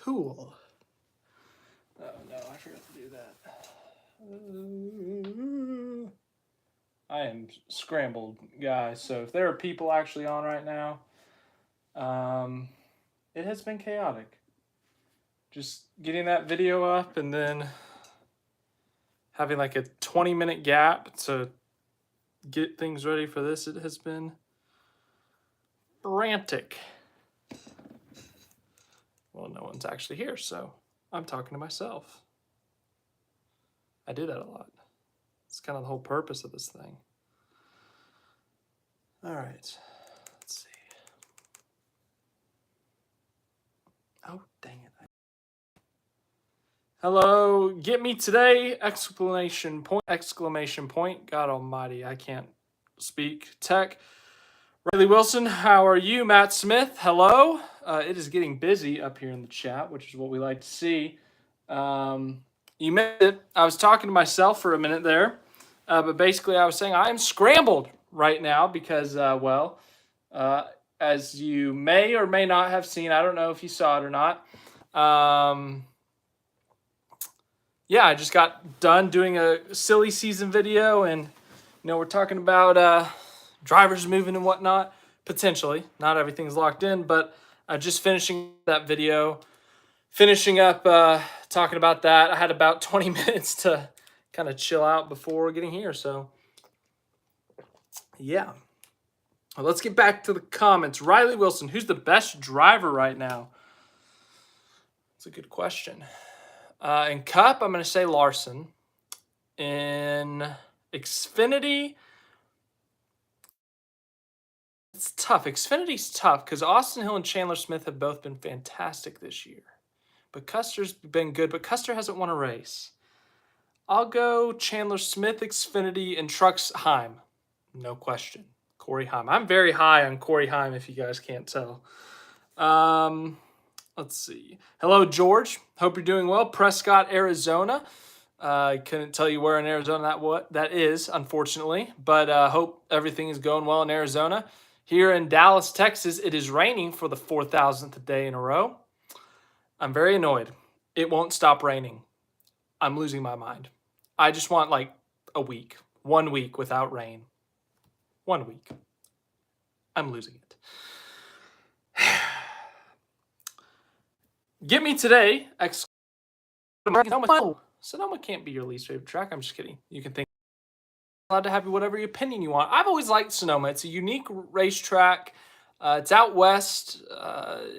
Cool. Oh, no, I forgot to do that. I am scrambled, guys. So if there are people actually on right now, it has been chaotic. Just getting that video up and then having like a 20-minute gap to get things ready for this. It has been frantic. Well, no one's actually here, so I'm talking to myself. I do that a lot. It's kind of the whole purpose of this thing. All right, let's see. Oh, dang it. Hello, get me today, exclamation point. God almighty, I can't speak. Tech. Riley Wilson, how are you? Matt Smith, hello. It is getting busy up here in the chat, which is what we like to see. You missed it. I was talking to myself for a minute there, but basically I was saying I am scrambled right now because, as you may or may not have seen, I don't know if you saw it or not. Yeah, I just got done doing a silly season video, and we're talking about drivers moving and whatnot. Potentially, not everything's locked in, but just finishing that video, finishing up talking about that. I had about 20 minutes to kind of chill out before getting here, so yeah. Well, let's get back to the comments. Riley Wilson, who's the best driver right now? That's a good question. In Cup, I'm going to say Larson. In Xfinity, it's tough. Xfinity's tough because Austin Hill and Chandler Smith have both been fantastic this year. But Custer's been good, but Custer hasn't won a race. I'll go Chandler Smith, Xfinity, and Trucks Heim. No question. Corey Heim. I'm very high on Corey Heim, if you guys can't tell. Let's see. Hello, George. Hope you're doing well. Prescott, Arizona. I couldn't tell you where in Arizona that is, unfortunately. But hope everything is going well in Arizona. Here in Dallas, Texas, it is raining for the 4,000th day in a row. I'm very annoyed. It won't stop raining. I'm losing my mind. I just want like a week. 1 week without rain. 1 week. I'm losing it. Get me today. Sonoma can't be your least favorite track. I'm just kidding. You can think. Allowed to have whatever opinion you want. I've always liked Sonoma. It's a unique racetrack. It's out west.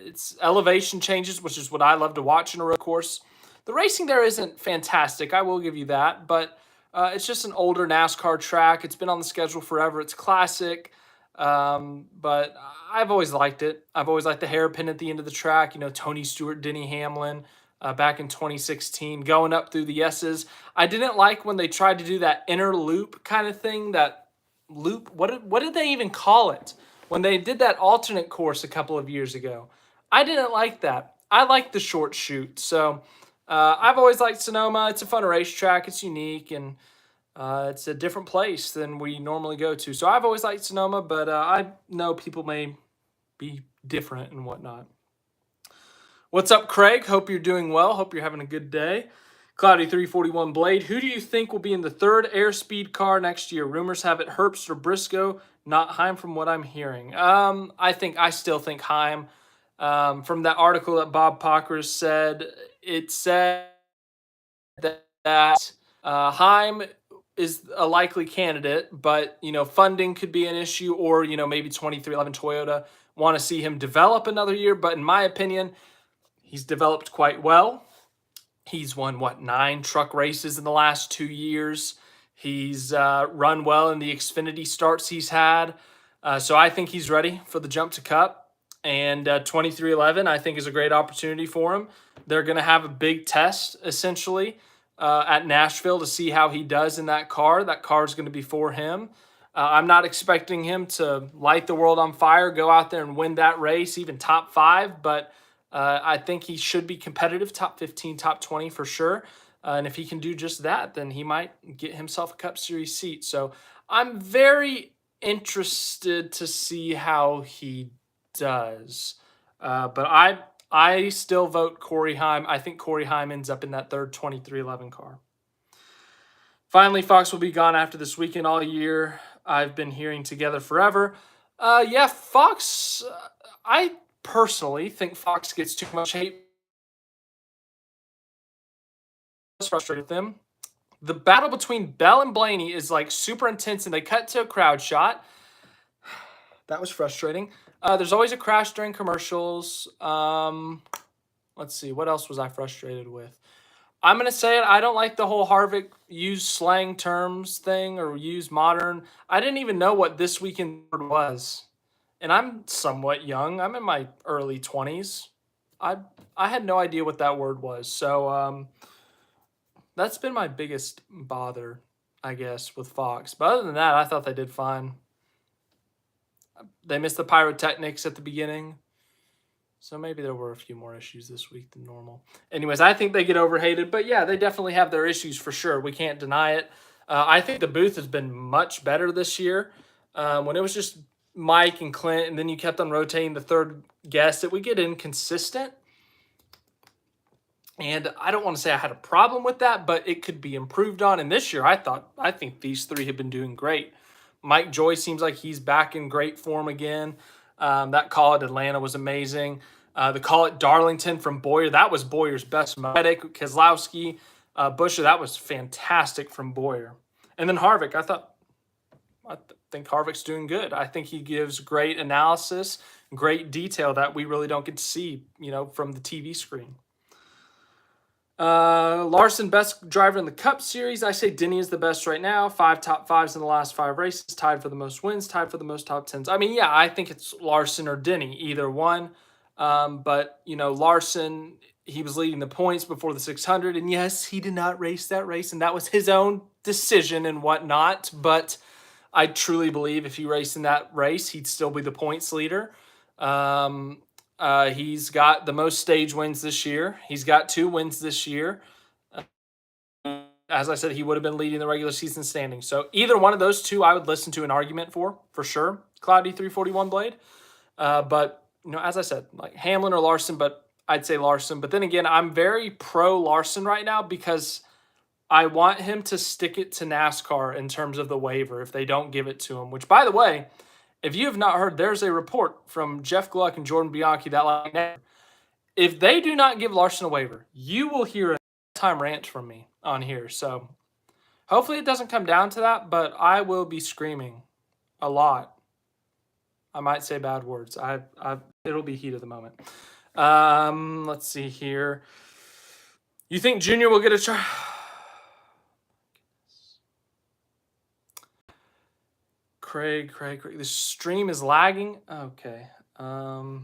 It's elevation changes, which is what I love to watch in a road course. The racing there isn't fantastic. I will give you that, but it's just an older NASCAR track. It's been on the schedule forever. It's classic, but I've always liked it. I've always liked the hairpin at the end of the track. Tony Stewart, Denny Hamlin. Back in 2016, going up through the S's. I didn't like when they tried to do that inner loop kind of thing, that loop. What did they even call it? When they did that alternate course a couple of years ago. I didn't like that. I like the short shoot. So I've always liked Sonoma. It's a fun racetrack. It's unique, and it's a different place than we normally go to. So I've always liked Sonoma, but I know people may be different and whatnot. What's up, Craig? Hope you're doing well. Hope you're having a good day. Cloudy341 Blade, who do you think will be in the third airspeed car next year? Rumors have it Herbst or Briscoe, not Heim from what I'm hearing. I still think Heim. From that article that Bob Pockers said, it said that Heim is a likely candidate, but, funding could be an issue, or, maybe 2311 Toyota want to see him develop another year. But in my opinion, he's developed quite well. He's won, 9 truck races in the last 2 years. He's run well in the Xfinity starts he's had. So I think he's ready for the jump to Cup. And 2311, I think, is a great opportunity for him. They're going to have a big test, essentially, at Nashville to see how he does in that car. That car is going to be for him. I'm not expecting him to light the world on fire, go out there and win that race, even top 5, but I think he should be competitive, top 15, top 20 for sure. And if he can do just that, then he might get himself a Cup Series seat. So I'm very interested to see how he does. But I still vote Corey Heim. I think Corey Heim ends up in that third 2311 car. Finally, Fox will be gone after this weekend all year. I've been hearing together forever. Yeah, Fox, I personally think Fox gets too much hate. I was frustrated with them. The battle between Bell and Blaney is like super intense, and they cut to a crowd shot. That was frustrating. There's always a crash during commercials. Let's see. What else was I frustrated with? I'm going to say it. I don't like the whole Harvick use slang terms thing or use modern. I didn't even know what this weekend was. And I'm somewhat young. I'm in my early 20s. I had no idea what that word was. So that's been my biggest bother, I guess, with Fox. But other than that, I thought they did fine. They missed the pyrotechnics at the beginning. So maybe there were a few more issues this week than normal. Anyways, I think they get overhated. But yeah, they definitely have their issues for sure. We can't deny it. I think the booth has been much better this year. When it was just Mike and Clint, and then you kept on rotating the third guest, it would get inconsistent. And I don't want to say I had a problem with that, but it could be improved on. And this year, I think these three have been doing great. Mike Joy seems like he's back in great form again. That call at Atlanta was amazing. The call at Darlington from Boyer, that was Boyer's best moment. Keselowski, Buescher, that was fantastic from Boyer. And then Harvick, I think Harvick's doing good. I think he gives great analysis, great detail that we really don't get to see, from the TV screen. Larson, best driver in the Cup Series. I say Denny is the best right now. 5 top 5s in the last 5 races. Tied for the most wins. Tied for the most top 10s. I mean, yeah, I think it's Larson or Denny. Either one. But, Larson, he was leading the points before the 600. And yes, he did not race that race. And that was his own decision and whatnot. But I truly believe if he raced in that race, he'd still be the points leader. He's got the most stage wins this year. He's got 2 wins this year. As I said, he would have been leading the regular season standings. So either one of those two, I would listen to an argument for sure. Cloudy 341 Blade. But, as I said, like Hamlin or Larson, but I'd say Larson. But then again, I'm very pro Larson right now because I want him to stick it to NASCAR in terms of the waiver if they don't give it to him, which, by the way, if you have not heard, there's a report from Jeff Gluck and Jordan Bianchi that if they do not give Larson a waiver, you will hear a time rant from me on here. So hopefully it doesn't come down to that, but I will be screaming a lot. I might say bad words. It'll be heat of the moment. Let's see here. You think Junior will get a try? Craig. The stream is lagging. Okay. Well.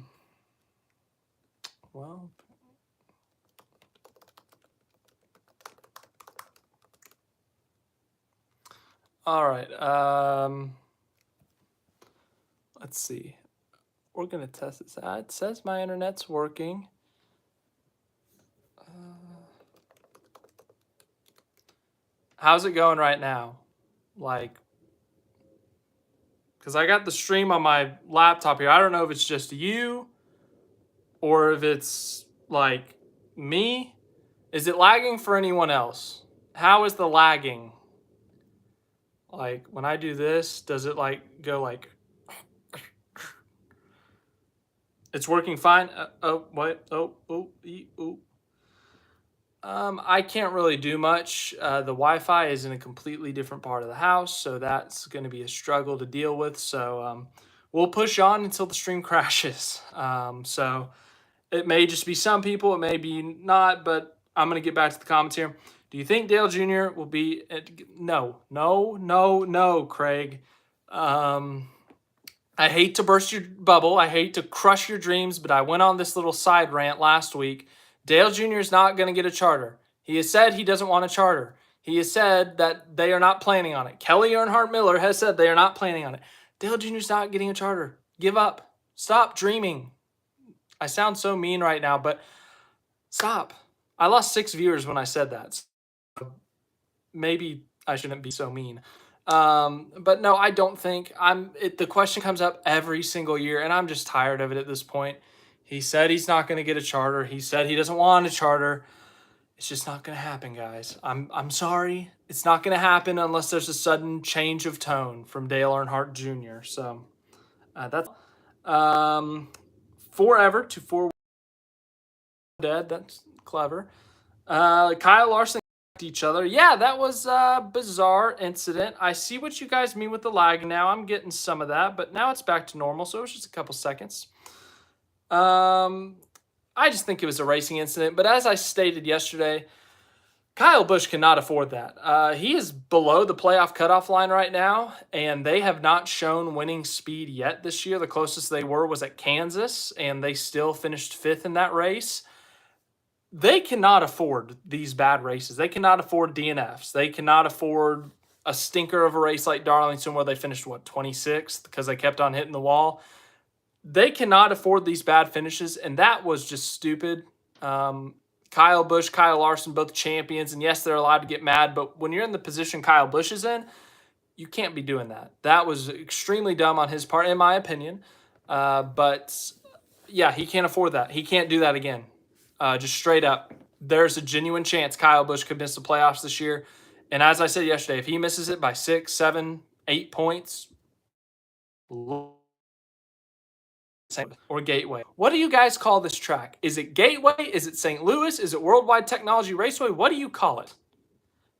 All right. Let's see. We're going to test this out. It says my internet's working. How's it going right now? Because I got the stream on my laptop here. I don't know if it's just you or if it's me. Is it lagging for anyone else? How is the lagging? When I do this, does it go it's working fine? What? I can't really do much. The Wi-Fi is in a completely different part of the house, so that's going to be a struggle to deal with. So we'll push on until the stream crashes. So it may just be some people, it may be not, but I'm going to get back to the comments here. Do you think Dale Jr. will be no, Craig. I hate to burst your bubble. I hate to crush your dreams, but I went on this little side rant last week. Dale Jr. is not going to get a charter. He has said he doesn't want a charter. He has said that they are not planning on it. Kelly Earnhardt Miller has said they are not planning on it. Dale Jr. is not getting a charter. Give up. Stop dreaming. I sound so mean right now, but stop. I lost 6 viewers when I said that. So maybe I shouldn't be so mean. But no, I don't think the question comes up every single year, and I'm just tired of it at this point. He said he's not going to get a charter. He said he doesn't want a charter. It's just not going to happen, guys. I'm sorry. It's not going to happen unless there's a sudden change of tone from Dale Earnhardt Jr. So that's forever to four dead. That's clever. Kyle Larson each other. Yeah, that was a bizarre incident. I see what you guys mean with the lag now. I'm getting some of that, but now it's back to normal, so it was just a couple seconds. I just think it was a racing incident, but as I stated yesterday, Kyle Busch cannot afford that. He is below the playoff cutoff line right now, and they have not shown winning speed yet this year. The closest they were was at Kansas, and they still finished 5th in that race. They cannot afford these bad races. They cannot afford DNFs. They cannot afford a stinker of a race like Darlington where they finished, 26th because they kept on hitting the wall. They cannot afford these bad finishes, and that was just stupid. Kyle Busch, Kyle Larson, both champions, and yes, they're allowed to get mad, but when you're in the position Kyle Busch is in, you can't be doing that. That was extremely dumb on his part, in my opinion. But, yeah, he can't afford that. He can't do that again. Just straight up, there's a genuine chance Kyle Busch could miss the playoffs this year. And as I said yesterday, if he misses it by 6, 7, 8 points, or Gateway. What do you guys call this track? Is it Gateway? Is it St. Louis? Is it Worldwide Technology Raceway? What do you call it?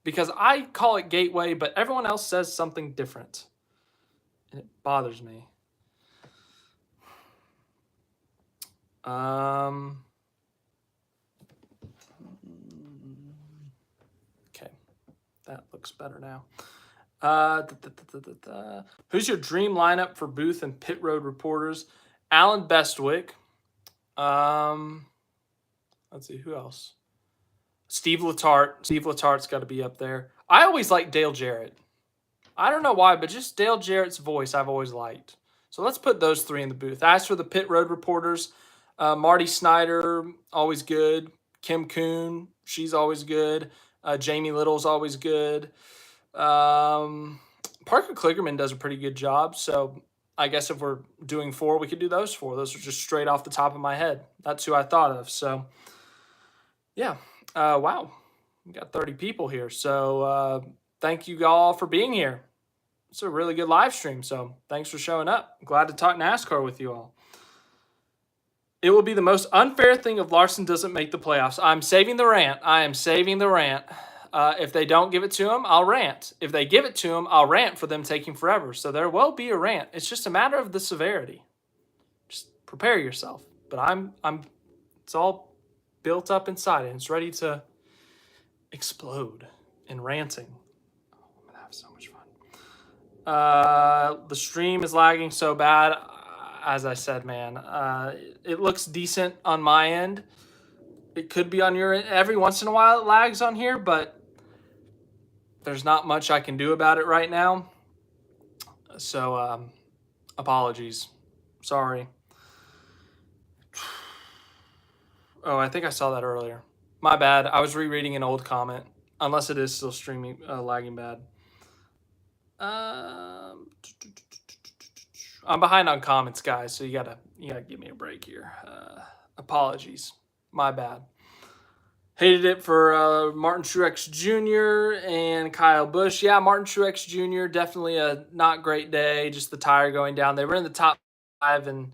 Because I call it Gateway, but everyone else says something different. And it bothers me. Okay, that looks better now. Who's your dream lineup for booth and pit road reporters? Alan Bestwick. Let's see, who else? Steve Letarte. Steve Letarte's got to be up there. I always like Dale Jarrett. I don't know why, but just Dale Jarrett's voice I've always liked. So let's put those 3 in the booth. As for the pit road reporters, Marty Snyder, always good. Kim Kuhn, she's always good. Jamie Little's always good. Parker Kligerman does a pretty good job, so I guess if we're doing 4, we could do those 4. Those are just straight off the top of my head. That's who I thought of. So, yeah. Wow. We got 30 people here. So, thank you all for being here. It's a really good live stream, so thanks for showing up. Glad to talk NASCAR with you all. It will be the most unfair thing if Larson doesn't make the playoffs. I'm saving the rant. I am saving the rant. If they don't give it to him, I'll rant. If they give it to him, I'll rant for them taking forever. So there will be a rant. It's just a matter of the severity. Just prepare yourself. But it's all built up inside and it's ready to explode in ranting. I'm gonna have so much fun. The stream is lagging so bad. As I said, man, it looks decent on my end. It could be on your end. Every once in a while it lags on here, but there's not much I can do about it right now. So, apologies. Sorry. Oh, I think I saw that earlier. My bad. I was rereading an old comment. Unless it is still streaming, lagging bad. I'm behind on comments, guys, so you gotta give me a break here. Apologies. My bad. Hated it for Martin Truex Jr. and Kyle Busch. Yeah, Martin Truex Jr., definitely a not great day. Just the tire going down. They were in the top 5, and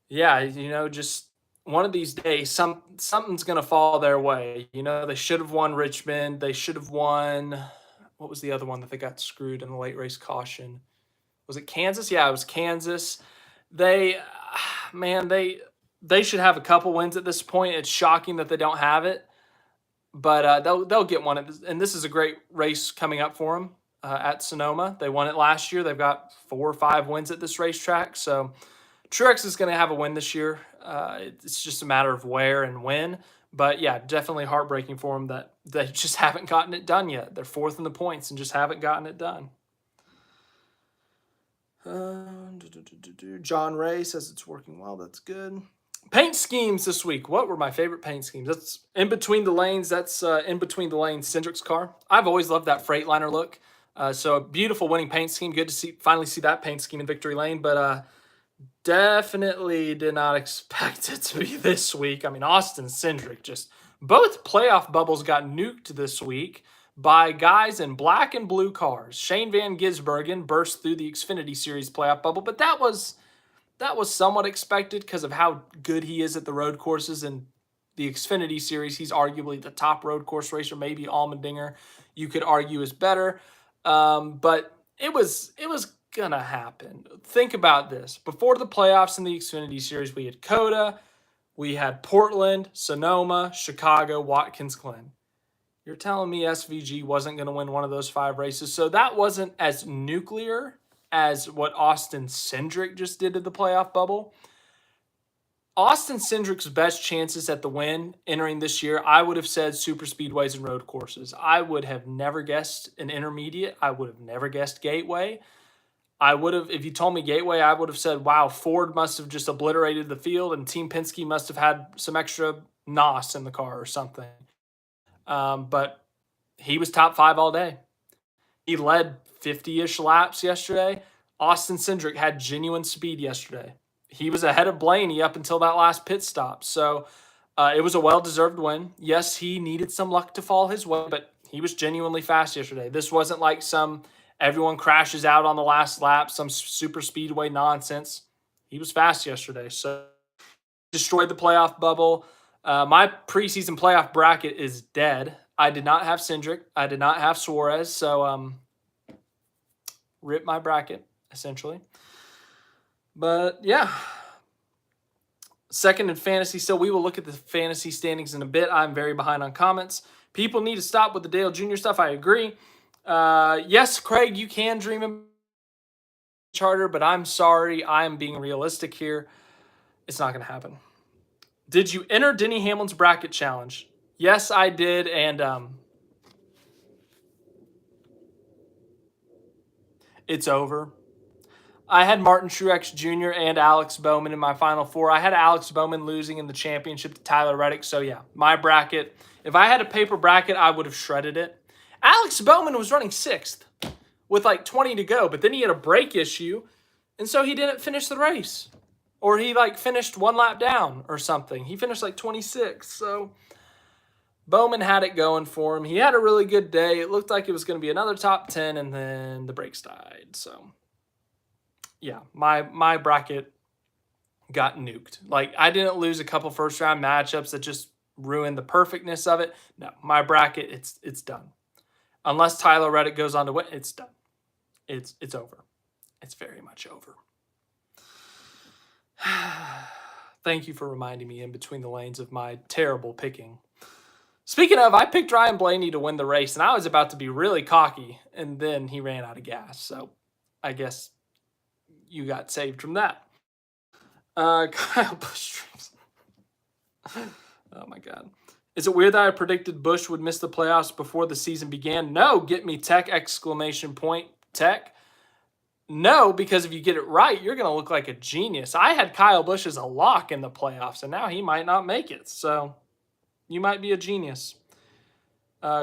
yeah, just one of these days, something's going to fall their way. They should have won Richmond. They should have won, what was the other one that they got screwed in the late race caution? Was it Kansas? Yeah, it was Kansas. They should have a couple wins at this point. It's shocking that they don't have it, but they'll get one. And this is a great race coming up for them at Sonoma. They won it last year. They've got 4 or 5 wins at this racetrack. So Truex is going to have a win this year. It's just a matter of where and when. But yeah, definitely heartbreaking for them that they just haven't gotten it done yet. They're 4th in the points and just haven't gotten it done. John Ray says it's working well. That's good. Paint schemes this week. What were my favorite paint schemes? That's in between the lanes. That's in between the lanes Cindric's car. I've always loved that Freightliner look. So a beautiful winning paint scheme. Good to finally see that paint scheme in Victory Lane. But Definitely did not expect it to be this week. I mean, Austin Cindric just both playoff bubbles got nuked this week by guys in black and blue cars. Shane Van Gisbergen burst through the Xfinity Series playoff bubble, but that was somewhat expected because of how good he is at the road courses and the Xfinity Series. He's arguably the top road course racer. Maybe Allmendinger, you could argue, is better, but it was gonna happen. Think about this: before the playoffs in the Xfinity Series, we had Coda, we had Portland, Sonoma, Chicago, Watkins Glen. You're telling me SVG wasn't going to win one of those 5 races? So that wasn't as nuclear as what Austin Cindric just did to the playoff bubble. Austin Cindric's best chances at the win entering this year, I would have said super speedways and road courses. I would have never guessed an intermediate. I would have never guessed Gateway. I would have, if you told me Gateway, I would have said, wow, Ford must have just obliterated the field and Team Penske must have had some extra NOS in the car or something. But he was top 5 all day. He led 50-ish laps yesterday. Austin Cindric had genuine speed yesterday. He was ahead of Blaney up until that last pit stop. So it was a well-deserved win. Yes, he needed some luck to fall his way, but he was genuinely fast yesterday. This wasn't like some everyone crashes out on the last lap, some super speedway nonsense. He was fast yesterday. So destroyed the playoff bubble. My preseason playoff bracket is dead. I did not have Cindric. I did not have Suarez. So rip my bracket, essentially. But yeah, second in fantasy. So we will look at the fantasy standings in a bit. I'm very behind on comments. People need to stop with the Dale Jr. stuff. I agree. Yes, Craig, you can dream of charter, but I'm sorry. I am being realistic here. It's not going to happen. Did you enter Denny Hamlin's bracket challenge? Yes, I did. And it's over. I had Martin Truex Jr. and Alex Bowman in my final 4. I had Alex Bowman losing in the championship to Tyler Reddick. So, yeah, my bracket. If I had a paper bracket, I would have shredded it. Alex Bowman was running 6th with like 20 to go, but then he had a brake issue, and so he didn't finish the race. Or he like finished 1 lap down or something. He finished like 26. So Bowman had it going for him. He had a really good day. It looked like it was going to be another top 10, and then the brakes died. So yeah, my bracket got nuked. Like, I didn't lose a couple first round matchups that just ruined the perfectness of it. No, my bracket, it's done. Unless Tyler Reddick goes on to win, it's done. It's over. It's very much over. Thank you for reminding me in between the lanes of my terrible picking. Speaking of, I picked Ryan Blaney to win the race, and I was about to be really cocky, and then he ran out of gas. So I guess you got saved from that. Kyle Busch. Oh, my God. Is it weird that I predicted Busch would miss the playoffs before the season began? No, get me tech, exclamation point, tech. No, because if you get it right, you're going to look like a genius. I had Kyle Busch as a lock in the playoffs, and now he might not make it. So you might be a genius.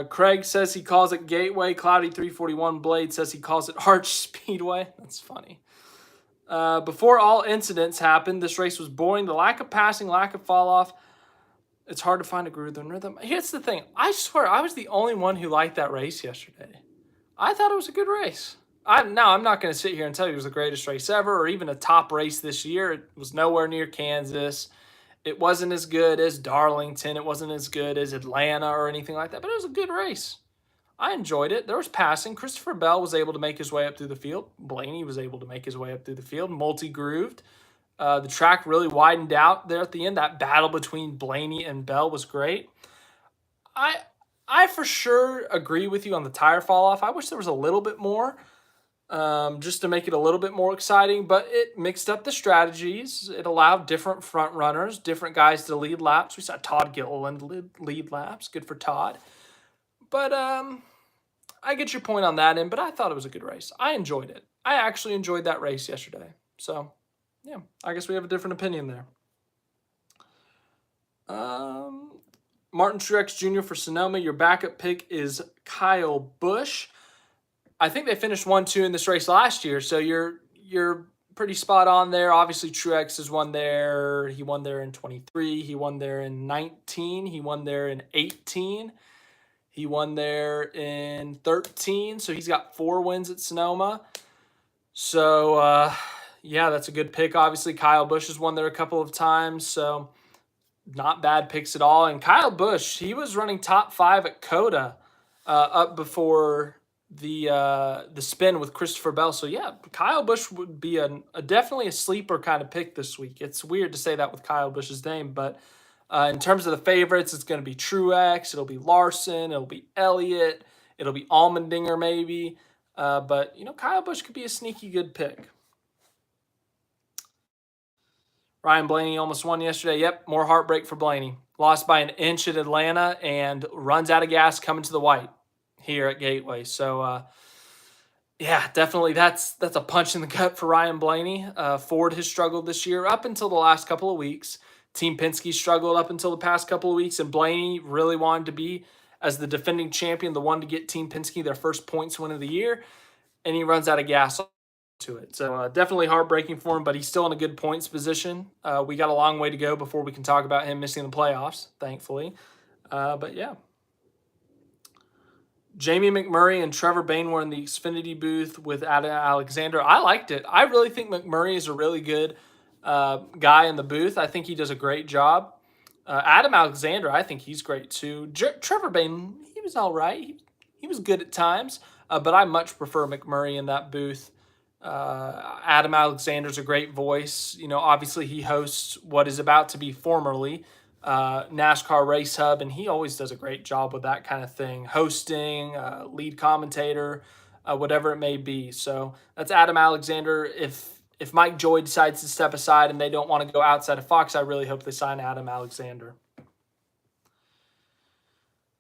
Craig says he calls it Gateway. Cloudy341 Blade says he calls it Arch Speedway. That's funny. Before all incidents happened, this race was boring. The lack of passing, lack of fall off. It's hard to find a groove and rhythm. Here's the thing. I swear, I was the only one who liked that race yesterday. I thought it was a good race. I'm not going to sit here and tell you it was the greatest race ever or even a top race this year. It was nowhere near Kansas. It wasn't as good as Darlington. It wasn't as good as Atlanta or anything like that, but it was a good race. I enjoyed it. There was passing. Christopher Bell was able to make his way up through the field. Blaney was able to make his way up through the field. Multi-grooved. The track really widened out there at the end. That battle between Blaney and Bell was great. I for sure agree with you on the tire fall off. I wish there was a little bit more just to make it a little bit more exciting, but it mixed up the strategies. It allowed different front runners, different guys to lead laps. We saw Todd Gilliland lead laps. Good for Todd. But I get your point on that end, but I thought it was a good race. I enjoyed it. I actually enjoyed that race yesterday. So, yeah, I guess we have a different opinion there. Martin Truex Jr. for Sonoma. Your backup pick is Kyle Busch. I think they finished 1-2 in this race last year, so your pretty spot on there. Obviously, Truex has won there. He won there in 23. He won there in 19. He won there in 18. He won there in 13. So he's got 4 wins at Sonoma. So, yeah, that's a good pick. Obviously, Kyle Busch has won there a couple of times. So not bad picks at all. And Kyle Busch, he was running top 5 at Coda up before the spin with Christopher Bell. So yeah, Kyle Busch would be definitely a sleeper kind of pick this week. It's weird to say that with Kyle Busch's name, but in terms of the favorites, it's going to be Truex, it'll be Larson, it'll be Elliott, it'll be Allmendinger maybe. But Kyle Busch could be a sneaky good pick. Ryan Blaney almost won yesterday. Yep, more heartbreak for Blaney. Lost by an inch at Atlanta and runs out of gas coming to the white here at Gateway. So, yeah, definitely that's a punch in the gut for Ryan Blaney. Ford has struggled this year up until the last couple of weeks. Team Penske struggled up until the past couple of weeks, and Blaney really wanted to be, as the defending champion, the one to get Team Penske their first points win of the year, and he runs out of gas to it. So definitely heartbreaking for him, but he's still in a good points position. We got a long way to go before we can talk about him missing the playoffs, thankfully. But yeah. Jamie McMurray and Trevor Bayne were in the Xfinity booth with Adam Alexander. I liked it. I really think McMurray is a really good guy in the booth. I think he does a great job. Adam Alexander, I think he's great too. Trevor Bayne, he was all right. He was good at times, but I much prefer McMurray in that booth. Adam Alexander's a great voice. Obviously he hosts what is about to be formerly NASCAR Race Hub, and he always does a great job with that kind of thing, hosting, lead commentator, whatever it may be. So that's Adam Alexander. If Mike Joy decides to step aside and they don't want to go outside of Fox, I really hope they sign Adam Alexander.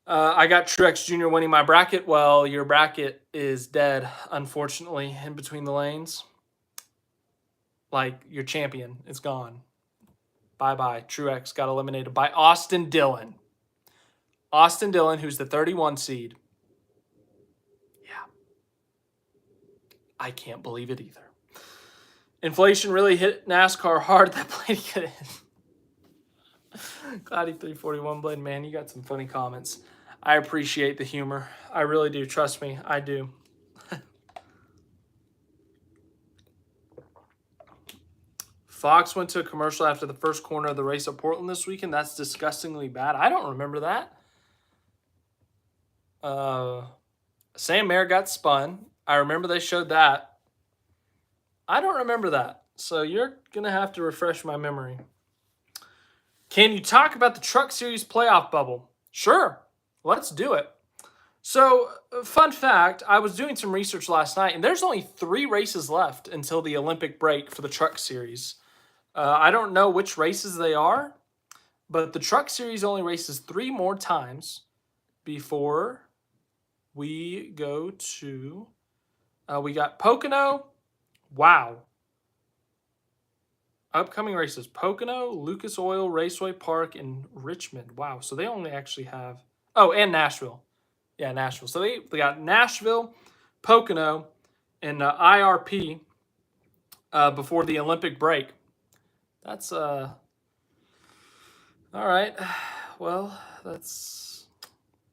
I got Truex Jr. winning my bracket. Well, your bracket is dead, unfortunately, in between the lanes. Like, your champion is gone. Bye-bye. Truex got eliminated by Austin Dillon. Austin Dillon, who's the 31 seed. Yeah. I can't believe it either. Inflation really hit NASCAR hard. That Blaney could Cloudy 341 Blade, man, you got some funny comments. I appreciate the humor. I really do. Trust me, I do. Fox went to a commercial after the first corner of the race at Portland this weekend. That's disgustingly bad. I don't remember that. Sam Mayer got spun. I remember they showed that. I don't remember that. So you're going to have to refresh my memory. Can you talk about the Truck Series playoff bubble? Sure. Let's do it. So, fun fact, I was doing some research last night, and there's only 3 races left until the Olympic break for the Truck Series. I don't know which races they are, but the Truck Series only races 3 more times before we go to, we got Pocono. Wow. Upcoming races, Pocono, Lucas Oil Raceway Park, and Richmond. Wow, so they only actually have, oh, and Nashville. Yeah, Nashville. So they got Nashville, Pocono, and IRP before the Olympic break. That's, all right. Well, that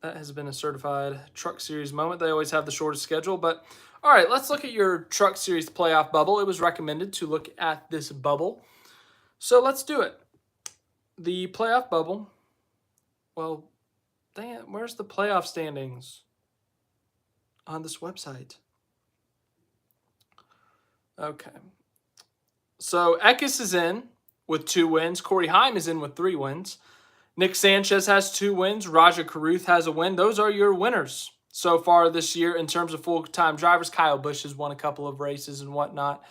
has been a certified Truck Series moment. They always have the shortest schedule, but all right, let's look at your Truck Series playoff bubble. It was recommended to look at this bubble. So let's do it. The playoff bubble, well, dang it, where's the playoff standings on this website? Okay. So Eckes is in with 2 wins. Corey Heim is in with 3 wins. Nick Sanchez has 2 wins. Raja Caruth has a win. Those are your winners so far this year in terms of full-time drivers. Kyle Busch has won a couple of races and whatnot.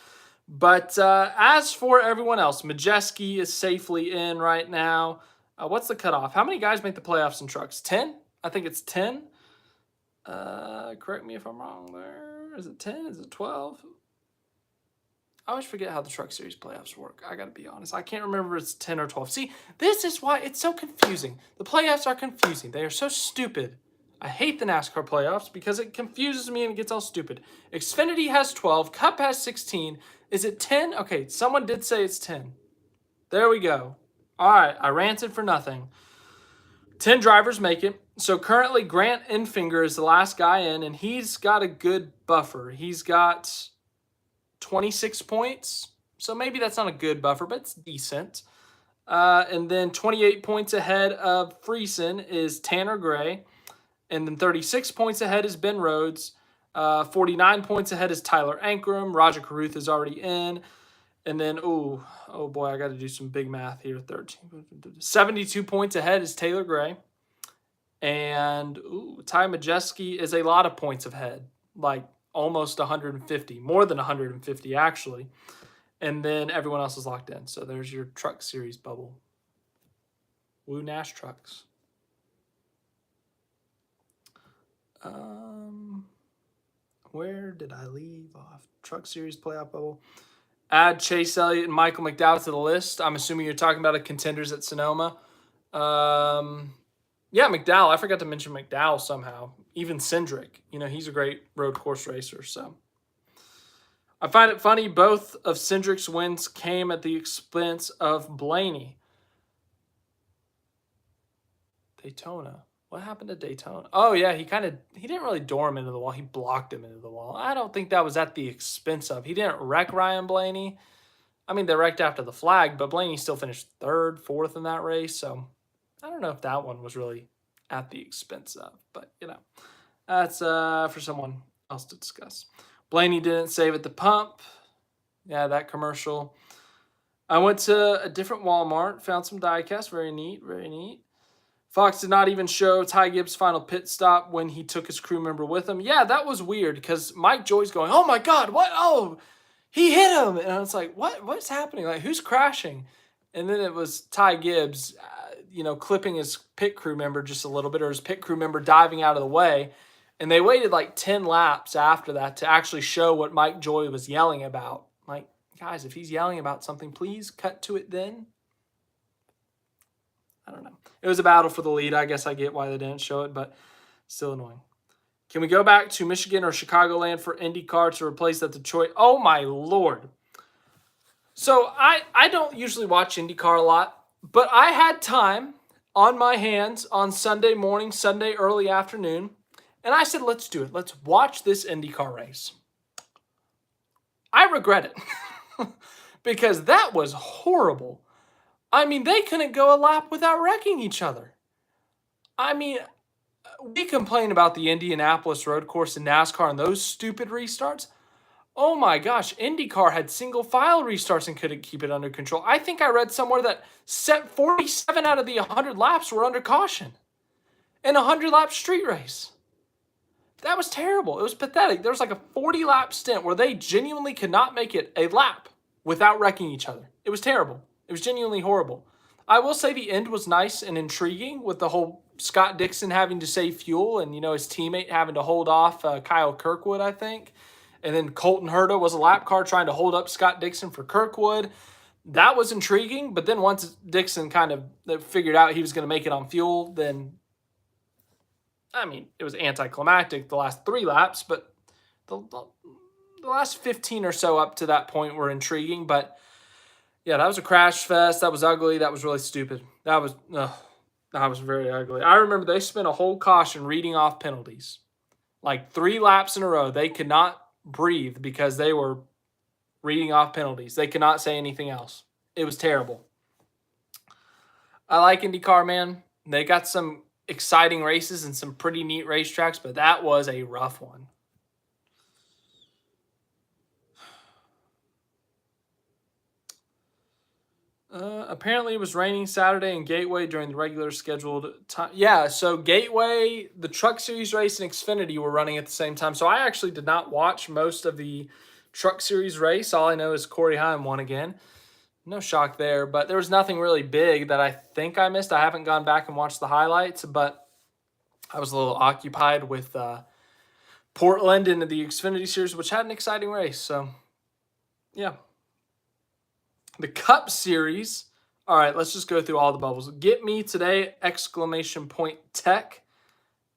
But as for everyone else, Majeski is safely in right now. What's the cutoff? How many guys make the playoffs in trucks? 10? I think it's 10. Correct me if I'm wrong there. Is it 10? Is it 12? I always forget how the Truck Series playoffs work. I got to be honest. I can't remember if it's 10 or 12. See, this is why it's so confusing. The playoffs are confusing. They are so stupid. I hate the NASCAR playoffs because it confuses me and it gets all stupid. Xfinity has 12. Cup has 16. Is it 10? Okay, someone did say it's 10. There we go. All right, I ranted for nothing. 10 drivers make it. So currently Grant Enfinger is the last guy in, and he's got a good buffer. He's got 26 points. So maybe that's not a good buffer, but it's decent. And then 28 points ahead of Friesen is Tanner Gray. And then 36 points ahead is Ben Rhodes. 49 points ahead is Tyler Ankrum. Roger Carruth is already in. And then, oh boy, I got to do some big math here. 72 points ahead is Taylor Gray. And Ty Majeski is a lot of points ahead, like almost 150, more than 150 actually. And then everyone else is locked in. So there's your Truck Series bubble. Woo Nash Trucks. Where did I leave off? Truck Series playoff bubble. Add Chase Elliott and Michael McDowell to the list. I'm assuming you're talking about a contenders at Sonoma. Yeah, McDowell. I forgot to mention McDowell somehow. Even Cindric. You know, he's a great road course racer. So I find it funny both of Cindric's wins came at the expense of Blaney. Daytona. What happened to Daytona? Oh, yeah, he didn't really door him into the wall. He blocked him into the wall. I don't think that was at the expense of. He didn't wreck Ryan Blaney. I mean, they wrecked after the flag, but Blaney still finished 3rd, 4th in that race. So I don't know if that one was really at the expense of. But, you know, that's for someone else to discuss. Blaney didn't save at the pump. Yeah, that commercial. I went to a different Walmart, found some diecast. Very neat, very neat. Fox did not even show Ty Gibbs' final pit stop when he took his crew member with him. Yeah, that was weird because Mike Joy's going, oh my God, what? Oh, he hit him. And I was like, what's happening? Like, who's crashing? And then it was Ty Gibbs, clipping his pit crew member just a little bit, or his pit crew member diving out of the way. And they waited like 10 laps after that to actually show what Mike Joy was yelling about. Like, guys, if he's yelling about something, please cut to it then. I don't know. It was a battle for the lead. I guess I get why they didn't show it, but still annoying. Can we go back to Michigan or Chicagoland for IndyCar to replace that Detroit? Oh, my Lord. So I don't usually watch IndyCar a lot, but I had time on my hands on Sunday morning, Sunday early afternoon, and I said, let's do it. Let's watch this IndyCar race. I regret it because that was horrible. I mean, they couldn't go a lap without wrecking each other. I mean, we complain about the Indianapolis road course and NASCAR and those stupid restarts. Oh my gosh, IndyCar had single file restarts and couldn't keep it under control. I think I read somewhere that 47 out of the 100 laps were under caution in a 100-lap street race. That was terrible. It was pathetic. There was like a 40-lap stint where they genuinely could not make it a lap without wrecking each other. It was terrible. It was genuinely horrible. I will say the end was nice and intriguing with the whole Scott Dixon having to save fuel and, his teammate having to hold off Kyle Kirkwood, I think. And then Colton Herta was a lap car trying to hold up Scott Dixon for Kirkwood. That was intriguing. But then once Dixon kind of figured out he was going to make it on fuel, then, I mean, it was anticlimactic the last 3 laps. But the last 15 or so up to that point were intriguing. But yeah, that was a crash fest. That was ugly. That was really stupid. That was very ugly. I remember they spent a whole caution reading off penalties. Like 3 laps in a row, they could not breathe because they were reading off penalties. They could not say anything else. It was terrible. I like IndyCar, man. They got some exciting races and some pretty neat racetracks, but that was a rough one. Apparently, it was raining Saturday in Gateway during the regular scheduled time. Yeah, so Gateway, the Truck Series race, and Xfinity were running at the same time. So I actually did not watch most of the Truck Series race. All I know is Corey Heim won again. No shock there, but there was nothing really big that I think I missed. I haven't gone back and watched the highlights, but I was a little occupied with Portland into the Xfinity Series, which had an exciting race. So, yeah. The Cup Series. All right, let's just go through all the bubbles. Get me today, ! Tech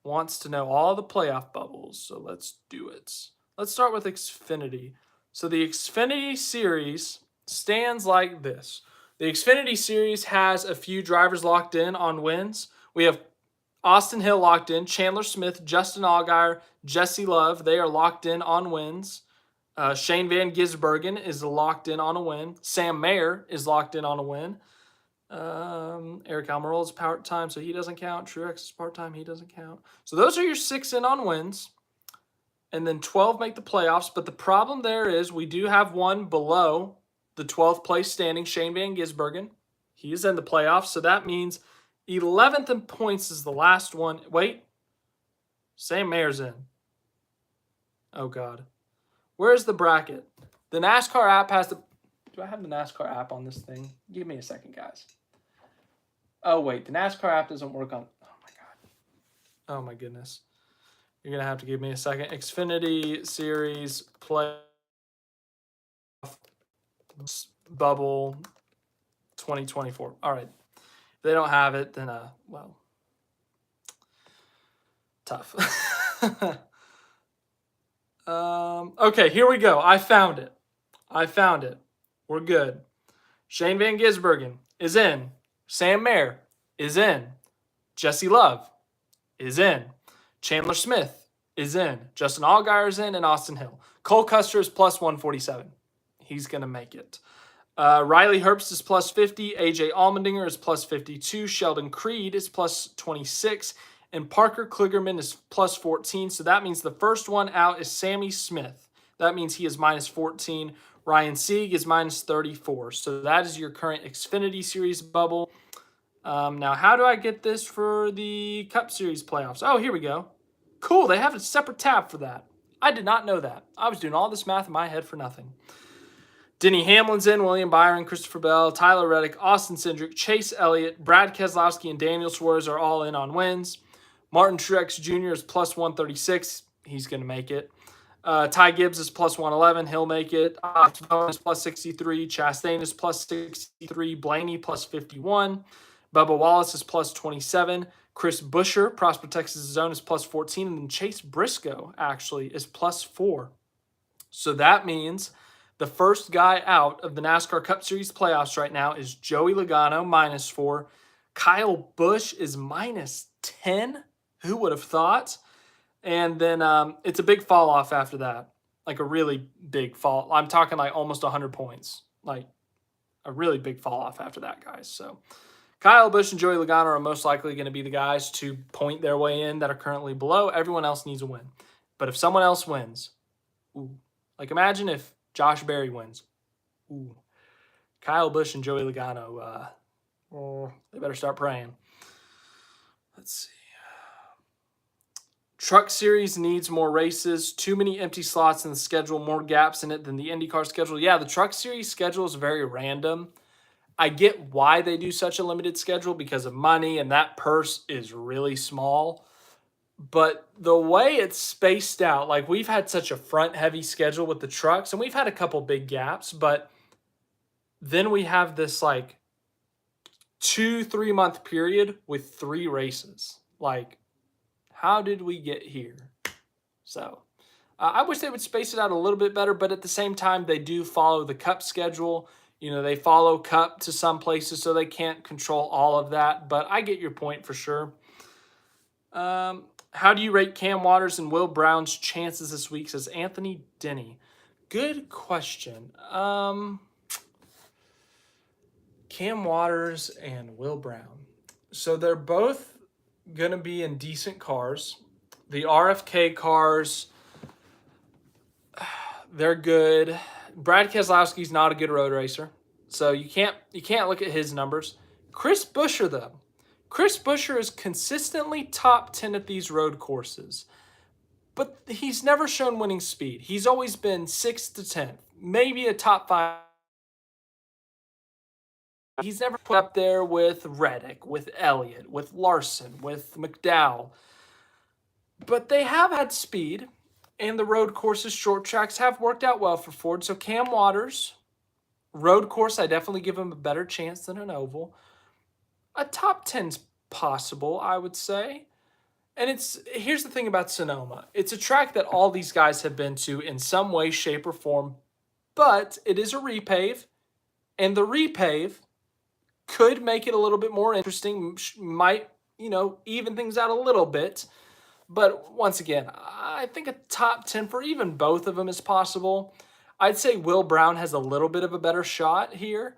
wants to know all the playoff bubbles. So let's do it. Let's start with Xfinity. So the Xfinity Series stands like this. The Xfinity Series has a few drivers locked in on wins. We have Austin Hill locked in, Chandler Smith, Justin Allgaier, Jesse Love. They are locked in on wins. Shane Van Gisbergen is locked in on a win. Sam Mayer is locked in on a win. Eric Almirola is part-time, so he doesn't count. Truex is part-time, he doesn't count. So those are your 6 in on wins. And then 12 make the playoffs. But the problem there is we do have one below the 12th place standing, Shane Van Gisbergen. He is in the playoffs, so that means 11th in points is the last one. Wait. Sam Mayer's in. Oh, God. Where's the bracket? The NASCAR app has the... Do I have the NASCAR app on this thing? Give me a second, guys. Oh, wait. The NASCAR app doesn't work on... Oh, my God. Oh, my goodness. You're going to have to give me a second. Xfinity Series Play Bubble 2024. All right. If they don't have it, then, well, tough. Okay, here we go. I found it. We're good. Shane Van Gisbergen is in. Sam Mayer is in. Jesse Love is in. Chandler Smith is in. Justin Allgaier is in, and Austin Hill. Cole Custer is plus 147. He's going to make it. Riley Herbst is plus 50. AJ Allmendinger is plus 52. Sheldon Creed is plus 26. And Parker Kligerman is plus 14. So that means the first one out is Sammy Smith. That means he is minus 14. Ryan Sieg is minus 34. So that is your current Xfinity Series bubble. Now, how do I get this for the Cup Series playoffs? Oh, here we go. Cool, they have a separate tab for that. I did not know that. I was doing all this math in my head for nothing. Denny Hamlin's in, William Byron, Christopher Bell, Tyler Reddick, Austin Cindric, Chase Elliott, Brad Keselowski, and Daniel Suarez are all in on wins. Martin Truex Jr. is plus 136. He's going to make it. Ty Gibbs is plus 111. He'll make it. Bowen is plus 63. Chastain is plus 63. Blaney plus 51. Bubba Wallace is plus 27. Chris Buescher, Prosper, Texas Zone, is plus 14. And then Chase Briscoe, actually, is plus 4. So that means the first guy out of the NASCAR Cup Series playoffs right now is Joey Logano, minus 4. Kyle Busch is minus 10. Who would have thought? And then it's a big fall off after that. Like a really big fall. I'm talking like almost 100 points. Like a really big fall off after that, guys. So Kyle Busch and Joey Logano are most likely going to be the guys to point their way in that are currently below. Everyone else needs a win. But if someone else wins, ooh, like imagine if Josh Berry wins. Ooh, Kyle Busch and Joey Logano, they better start praying. Let's see. Truck Series needs more races. Too many empty slots in the schedule, more gaps in it than the IndyCar schedule. Yeah, the Truck Series schedule is very random. I get why they do such a limited schedule because of money, and that purse is really small. But the way it's spaced out, like we've had such a front-heavy schedule with the trucks, and we've had a couple big gaps, but then we have this like 2-3 month period with 3 races. Like, how did we get here? So I wish they would space it out a little bit better, but at the same time, they do follow the Cup schedule. You know, they follow Cup to some places, so they can't control all of that. But I get your point for sure. How do you rate Cam Waters and Will Brown's chances this week, says Anthony Denny. Good question. Cam Waters and Will Brown. So they're both going to be in decent cars. The RFK cars, they're good. Brad Keselowski's not a good road racer, so you can't look at his numbers. Chris Buescher, though. Chris Buescher is consistently top 10 at these road courses, but he's never shown winning speed. He's always been 6th to 10th, maybe a top 5. He's never put up there with Reddick, with Elliott, with Larson, with McDowell. But they have had speed, and the road courses, short tracks have worked out well for Ford. So Cam Waters, road course, I definitely give him a better chance than an oval. A top 10's possible, I would say. And here's the thing about Sonoma. It's a track that all these guys have been to in some way, shape, or form but it is a repave, and the repave could make it a little bit more interesting, might, even things out a little bit. But once again, I think a top 10 for even both of them is possible. I'd say Will Brown has a little bit of a better shot here.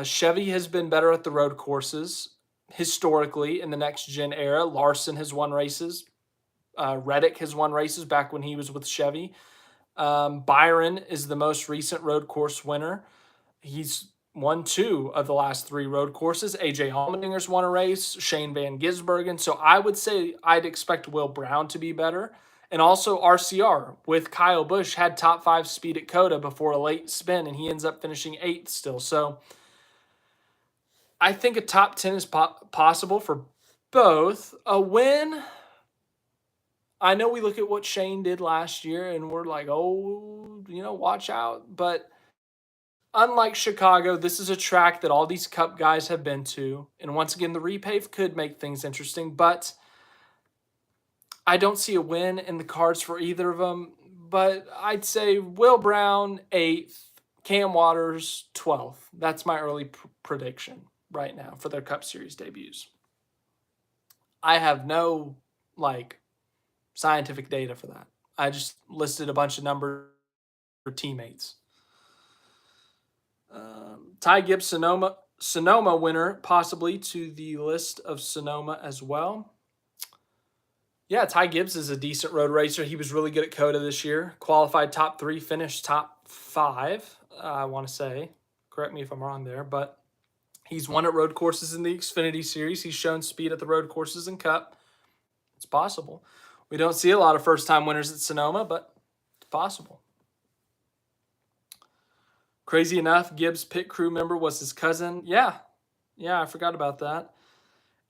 Chevy has been better at the road courses historically in the next gen era. Larson has won races. Reddick has won races back when he was with Chevy. Byron is the most recent road course winner. He's won 2 of the last 3 road courses. AJ Allmendinger's won a race, Shane Van Gisbergen. So I would say I'd expect Will Brown to be better. And also RCR with Kyle Busch had top 5 speed at COTA before a late spin, and he ends up finishing 8th still. So I think a top 10 is possible for both. A win, I know we look at what Shane did last year and we're like, oh, watch out. But unlike Chicago, this is a track that all these Cup guys have been to. And once again, the repave could make things interesting, but I don't see a win in the cards for either of them. But I'd say Will Brown, 8th, Cam Waters, 12th. That's my early prediction right now for their Cup Series debuts. I have no, scientific data for that. I just listed a bunch of numbers for teammates. Ty Gibbs, Sonoma winner, possibly to the list of Sonoma as well. Yeah, Ty Gibbs is a decent road racer. He was really good at COTA this year. Qualified top 3, finished top 5, I want to say. Correct me if I'm wrong there, but he's won at road courses in the Xfinity Series. He's shown speed at the road courses and Cup. It's possible. We don't see a lot of first-time winners at Sonoma, but it's possible. Crazy enough, Gibbs' pit crew member was his cousin. Yeah, I forgot about that.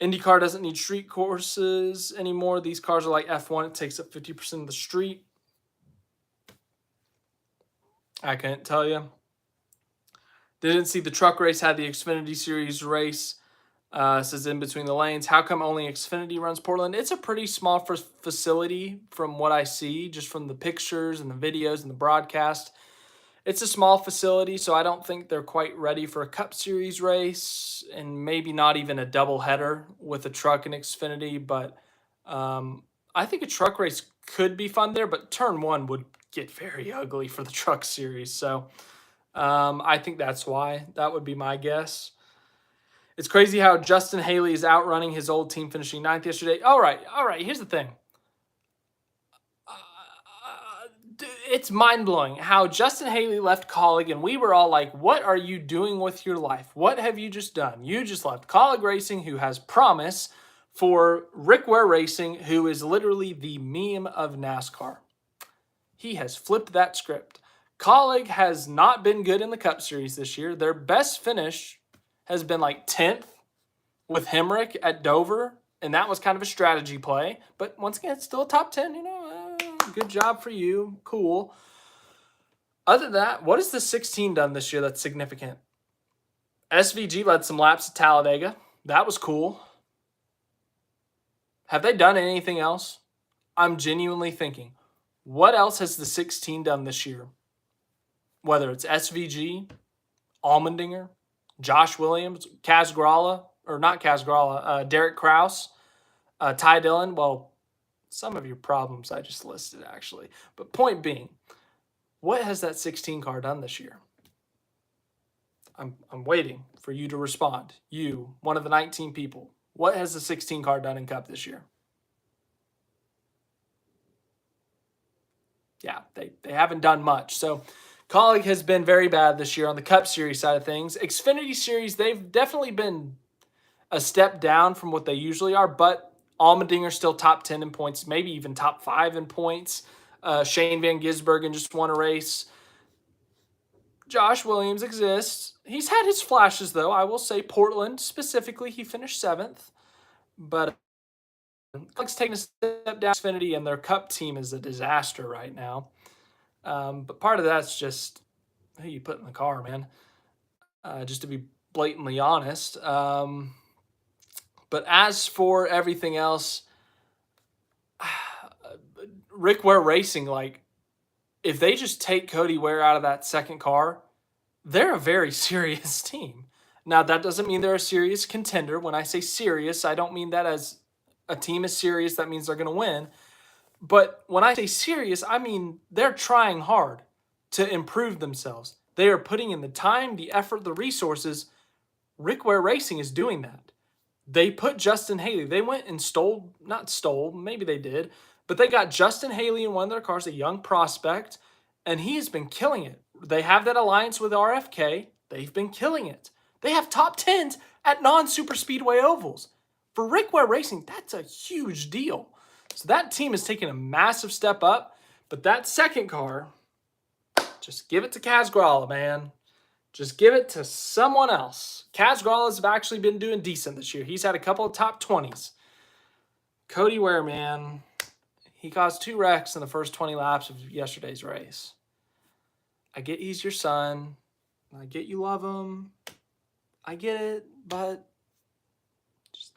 IndyCar doesn't need street courses anymore. These cars are like F1. It takes up 50% of the street. I couldn't tell you. Didn't see the truck race, had the Xfinity Series race. Says in between the lanes. How come only Xfinity runs Portland? It's a pretty small facility from what I see, just from the pictures and the videos and the broadcast. It's a small facility, so I don't think they're quite ready for a Cup Series race, and maybe not even a doubleheader with a truck and Xfinity. But I think a truck race could be fun there, but turn 1 would get very ugly for the Truck Series. So I think that's why. That would be my guess. It's crazy how Justin Haley is outrunning his old team, finishing 9th yesterday. All right. Here's the thing. It's mind-blowing how Justin Haley left Colleague, and we were all like, what are you doing with your life? What have you just done? You just left Colleague Racing, who has promise, for Rick Ware Racing, who is literally the meme of NASCAR. He has flipped that script. Colleague has not been good in the Cup Series this year. Their best finish has been 10th with Hemrick at Dover, and that was kind of a strategy play. But once again, it's still a top 10, good job for you. Cool. Other than that, what has the 16 done this year that's significant? SVG led some laps at Talladega. That was cool. Have they done anything else? I'm genuinely thinking, what else has the 16 done this year? Whether it's SVG, Allmendinger, Josh Williams, Derek Kraus, Ty Dillon. Well, some of your problems I just listed, actually. But point being, what has that 16 car done this year? I'm waiting for you to respond. You, one of the 19 people. What has the 16 car done in Cup this year? Yeah, they haven't done much. So Colleague has been very bad this year on the Cup Series side of things. Xfinity Series, they've definitely been a step down from what they usually are, but Allmendinger still top 10 in points, maybe even top 5 in points. Shane Van Gisbergen just won a race. Josh Williams exists. He's had his flashes, though. I will say Portland, specifically, he finished 7th. But Colleague's taking a step down. Xfinity and their Cup team is a disaster right now. But part of that's just who you put in the car, man. Just to be blatantly honest. But as for everything else, Rick Ware Racing, if they just take Cody Ware out of that second car, they're a very serious team. Now, that doesn't mean they're a serious contender. When I say serious, I don't mean that as a team is serious, that means they're going to win. But when I say serious, I mean they're trying hard to improve themselves. They are putting in the time, the effort, the resources. Rick Ware Racing is doing that. They put Justin Haley. They went and not stole, maybe they did, but they got Justin Haley in one of their cars, a young prospect, and he has been killing it. They have that alliance with RFK. They've been killing it. They have top 10s at non-super speedway ovals. For Rick Ware Racing, that's a huge deal. So that team is taking a massive step up, but that second car, just give it to Kaz Grala, man. Just give it to someone else. Kaz Grala's have actually been doing decent this year. He's had a couple of top 20s. Cody Ware, man, he caused 2 wrecks in the first 20 laps of yesterday's race. I get he's your son. I get you love him. I get it, but just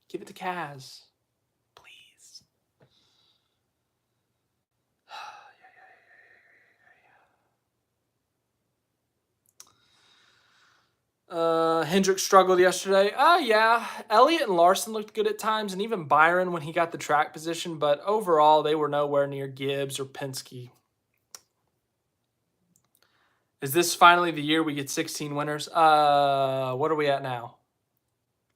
give it to Kaz. Please. Hendrick struggled yesterday. Yeah. Elliott and Larson looked good at times, and even Byron when he got the track position, but overall they were nowhere near Gibbs or Penske. Is this finally the year we get 16 winners? What are we at now?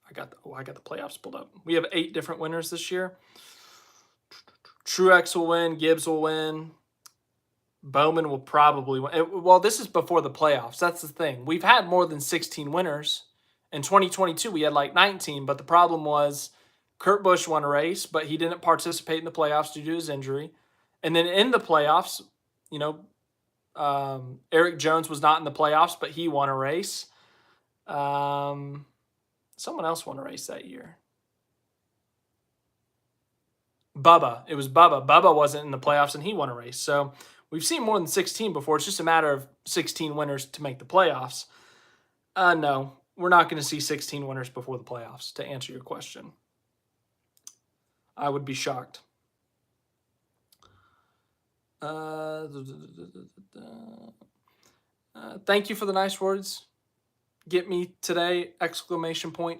I got the playoffs pulled up. We have 8 different winners this year. Truex will win. Gibbs will win. Bowman will probably win. Well, this is before the playoffs. That's the thing. We've had more than 16 winners. In 2022, we had like 19, but the problem was Kurt Busch won a race, but he didn't participate in the playoffs due to his injury. And then in the playoffs, Eric Jones was not in the playoffs, but he won a race. Someone else won a race that year. Bubba. It was Bubba. Bubba wasn't in the playoffs, and he won a race. So we've seen more than 16 before. It's just a matter of 16 winners to make the playoffs. No, we're not going to see 16 winners before the playoffs, to answer your question. I would be shocked. Thank you for the nice words. Get me today, !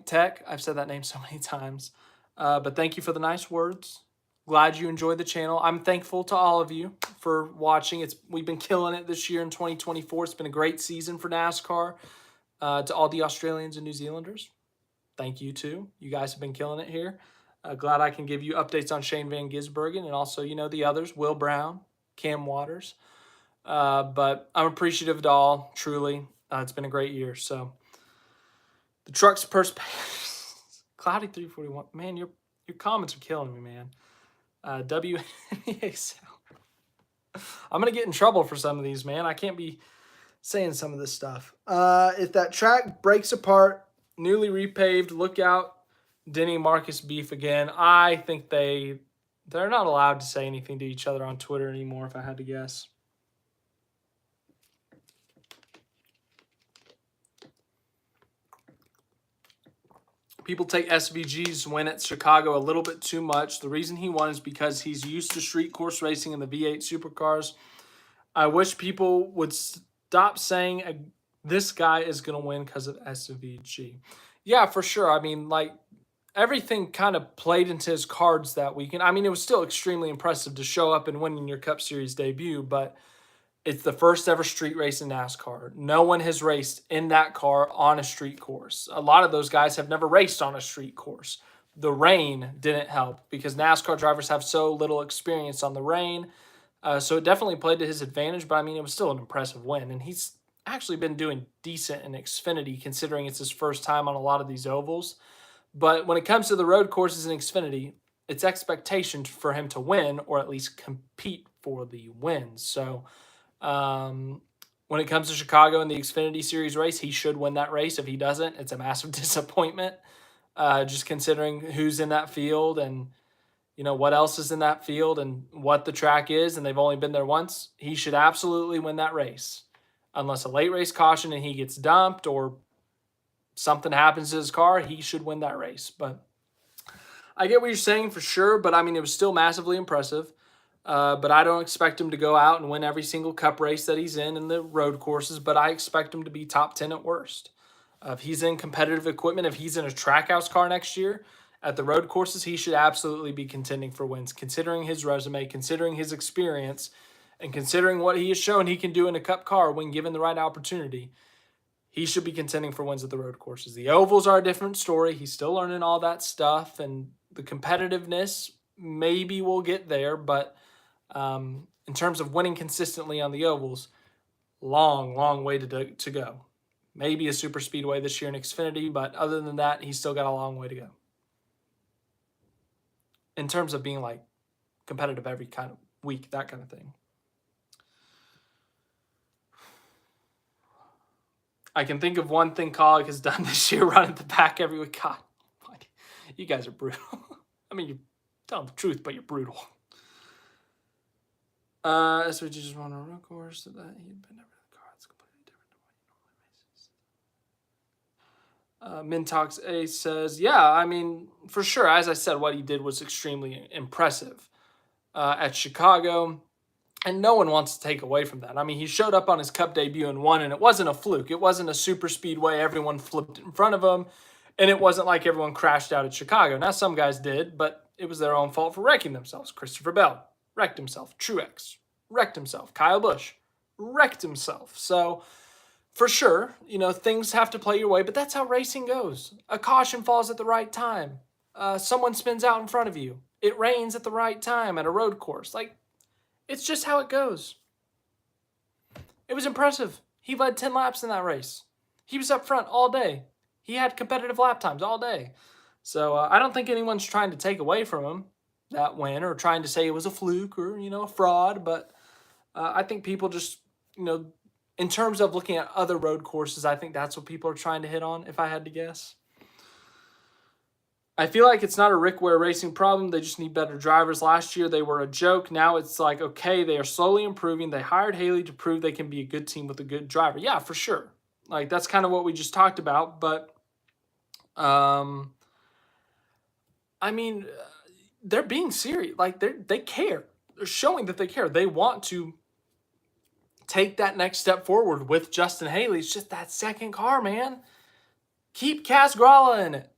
Tech. I've said that name so many times. But thank you for the nice words. Glad you enjoyed the channel. I'm thankful to all of you for watching. We've been killing it this year in 2024. It's been a great season for NASCAR. To all the Australians and New Zealanders, thank you too. You guys have been killing it here. Glad I can give you updates on Shane Van Gisbergen and also, the others, Will Brown, Cam Waters. But I'm appreciative of it all, truly. It's been a great year. So the truck's Cloudy 341. Man, your comments are killing me, man. WNBA South. I'm going to get in trouble for some of these, man. I can't be saying some of this stuff. If that track breaks apart, newly repaved, look out, Denny Marcus beef again. I think they're not allowed to say anything to each other on Twitter anymore, if I had to guess. People take SVG's win at Chicago a little bit too much. The reason he won is because he's used to street course racing in the V8 supercars. I wish people would stop saying this guy is going to win because of SVG. Yeah, for sure. I mean, everything kind of played into his cards that weekend. I mean, it was still extremely impressive to show up and win in your Cup Series debut, but it's the first ever street race in NASCAR. No one has raced in that car on a street course. A lot of those guys have never raced on a street course. The rain didn't help because NASCAR drivers have so little experience on the rain. So it definitely played to his advantage, but I mean, it was still an impressive win. And he's actually been doing decent in Xfinity considering it's his first time on a lot of these ovals. But when it comes to the road courses in Xfinity, it's expectation for him to win or at least compete for the wins. So when it comes to Chicago in the Xfinity Series race, he should win that race. If he doesn't, it's a massive disappointment, just considering who's in that field and, what else is in that field and what the track is, and they've only been there once. He should absolutely win that race. Unless a late race caution and he gets dumped or something happens to his car, he should win that race. But I get what you're saying for sure, but I mean, it was still massively impressive. But I don't expect him to go out and win every single cup race that he's in the road courses, but I expect him to be top 10 at worst. If he's in competitive equipment, if he's in a trackhouse car next year at the road courses, he should absolutely be contending for wins, considering his resume, considering his experience, and considering what he has shown he can do in a cup car when given the right opportunity. He should be contending for wins at the road courses. The ovals are a different story. He's still learning all that stuff, and the competitiveness, maybe we'll get there, but in terms of winning consistently on the ovals, long way to go. Maybe a super speedway this year in Xfinity, but other than that, he's still got a long way to go. In terms of being like competitive every kind of week, that kind of thing. I can think of one thing Colleague has done this year, running the back every week. God, you guys are brutal. I mean, you're telling the truth, but you're brutal. SVG just won a road course, so that he'd been never in the car. It's completely different than what he normally races. Mintox A says, yeah, I mean, for sure. As I said, what he did was extremely impressive at Chicago. And no one wants to take away from that. I mean, he showed up on his Cup debut and won, and it wasn't a fluke. It wasn't a super speedway. Everyone flipped in front of him, and it wasn't like everyone crashed out at Chicago. Now, some guys did, but it was their own fault for wrecking themselves. Christopher Bell wrecked himself. Truex wrecked himself. Kyle Busch wrecked himself. So, for sure, things have to play your way, but that's how racing goes. A caution falls at the right time. Someone spins out in front of you. It rains at the right time at a road course. It's just how it goes. It was impressive. He led 10 laps in that race. He was up front all day. He had competitive lap times all day. So I don't think anyone's trying to take away from him that win or trying to say it was a fluke or, a fraud. But I think people just, in terms of looking at other road courses, I think that's what people are trying to hit on, if I had to guess. I feel like it's not a Rick Ware racing problem. They just need better drivers. Last year, they were a joke. Now it's like, okay, they are slowly improving. They hired Haley to prove they can be a good team with a good driver. Yeah, for sure. That's kind of what we just talked about. But, I mean, they're being serious. They care. They're showing that they care. They want to take that next step forward with Justin Haley. It's just that second car, man. Keep Kaz Grala in it.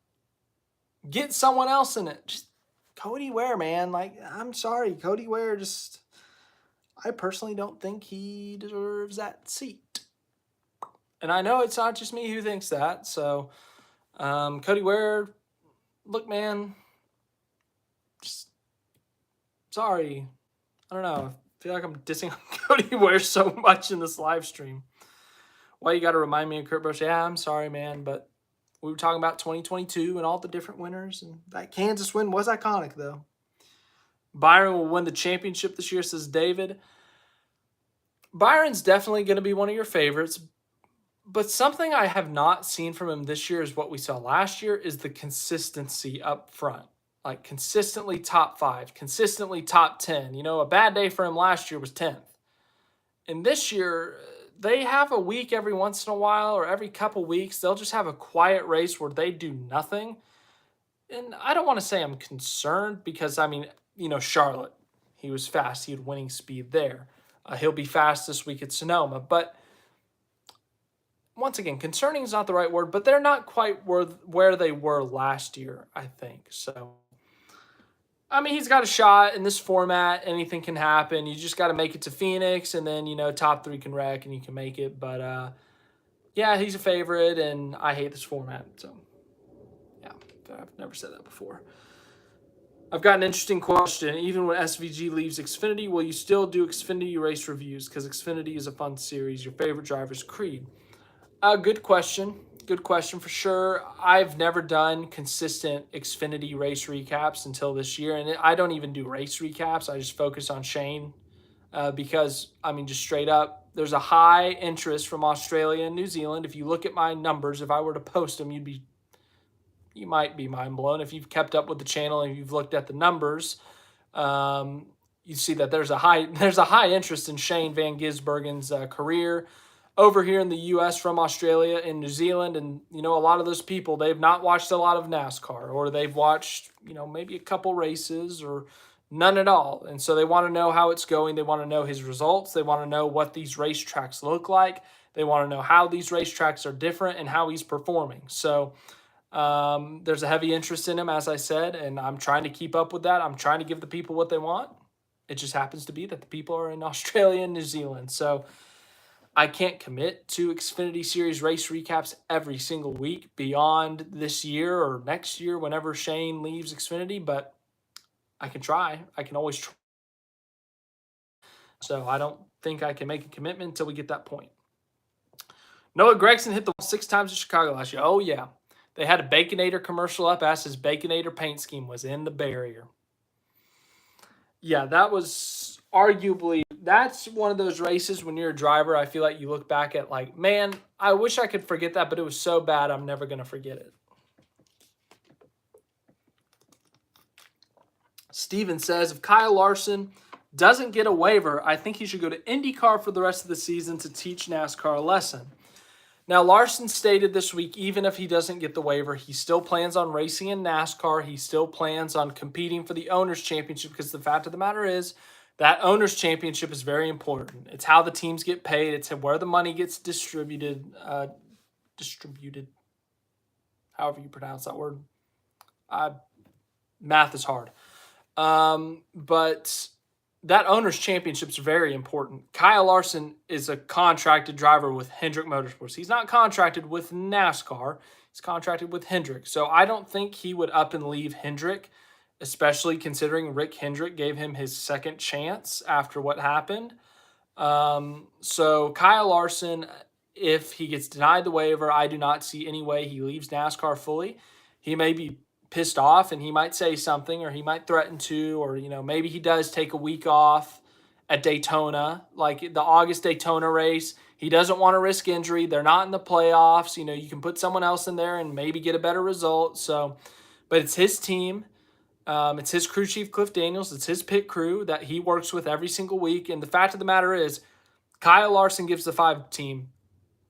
Get someone else in it. Just Cody Ware, man. I'm sorry. Cody Ware I personally don't think he deserves that seat. And I know it's not just me who thinks that. So, Cody Ware, look, man. Just sorry. I don't know. I feel like I'm dissing on Cody Ware so much in this live stream. Why you got to remind me of Kurt Busch? Yeah, I'm sorry, man, but we were talking about 2022 and all the different winners, and that Kansas win was iconic, though. Byron will win the championship this year, says David. Byron's definitely going to be one of your favorites, but something I have not seen from him this year is what we saw last year is the consistency up front. Consistently top 5, consistently top 10. A bad day for him last year was 10th. And this year, they have a week every once in a while or every couple weeks. They'll just have a quiet race where they do nothing. And I don't want to say I'm concerned because, Charlotte, he was fast. He had winning speed there. He'll be fast this week at Sonoma. But once again, concerning is not the right word, but they're not quite where they were last year, I think. So, he's got a shot in this format. Anything can happen. You just got to make it to Phoenix, and then, top 3 can wreck, and you can make it. But, yeah, he's a favorite, and I hate this format. So, yeah, I've never said that before. I've got an interesting question. Even when SVG leaves Xfinity, will you still do Xfinity race reviews? Because Xfinity is a fun series. Your favorite driver's Creed. Good question. Good question for sure. I've never done consistent Xfinity race recaps until this year. And I don't even do race recaps. I just focus on Shane because, just straight up, there's a high interest from Australia and New Zealand. If you look at my numbers, if I were to post them, you might be mind blown. If you've kept up with the channel and you've looked at the numbers, you see that there's a high interest in Shane Van Gisbergen's career over here in the U.S. from Australia and New Zealand. And, a lot of those people, they've not watched a lot of NASCAR, or they've watched, maybe a couple races or None at all. And so they want to know how it's going. They want to know his results. They want to know what these racetracks look like. They want to know how these racetracks are different and how he's performing. So there's a heavy interest in him, as I said, and I'm trying to keep up with that. I'm trying to give the people what they want. It just happens to be that the people are in Australia and New Zealand. So I can't commit to Xfinity Series race recaps every single week beyond this year or next year whenever Shane leaves Xfinity, but I can try. I can always try. So I don't think I can make a commitment until we get that point. Noah Gregson hit the wall 6 times in Chicago last year. Oh, yeah. They had a Baconator commercial up as his Baconator paint scheme was in the barrier. Yeah, that was arguably, that's one of those races when you're a driver, I feel like you look back at like, man, I wish I could forget that, but it was so bad, I'm never going to forget it. Steven says, if Kyle Larson doesn't get a waiver, I think he should go to IndyCar for the rest of the season to teach NASCAR a lesson. Now, Larson stated this week, even if he doesn't get the waiver, he still plans on racing in NASCAR. He still plans on competing for the Owners' Championship because the fact of the matter is that Owners' Championship is very important. It's how the teams get paid. It's where the money gets distributed, however you pronounce that word. Math is hard. But that Owners' Championship is very important. Kyle Larson is a contracted driver with Hendrick Motorsports. He's not contracted with NASCAR. He's contracted with Hendrick. So I don't think he would up and leave Hendrick, especially considering Rick Hendrick gave him his second chance after what happened. So Kyle Larson, if he gets denied the waiver, I do not see any way he leaves NASCAR fully. He may be pissed off and he might say something, or he might threaten to, or maybe he does take a week off at Daytona, like the August Daytona race. He doesn't want to risk injury. They're not in the playoffs. You can put someone else in there and maybe get a better result. So, but it's his team. It's his crew chief, Cliff Daniels. It's his pit crew that he works with every single week. And the fact of the matter is, Kyle Larson gives the 5 team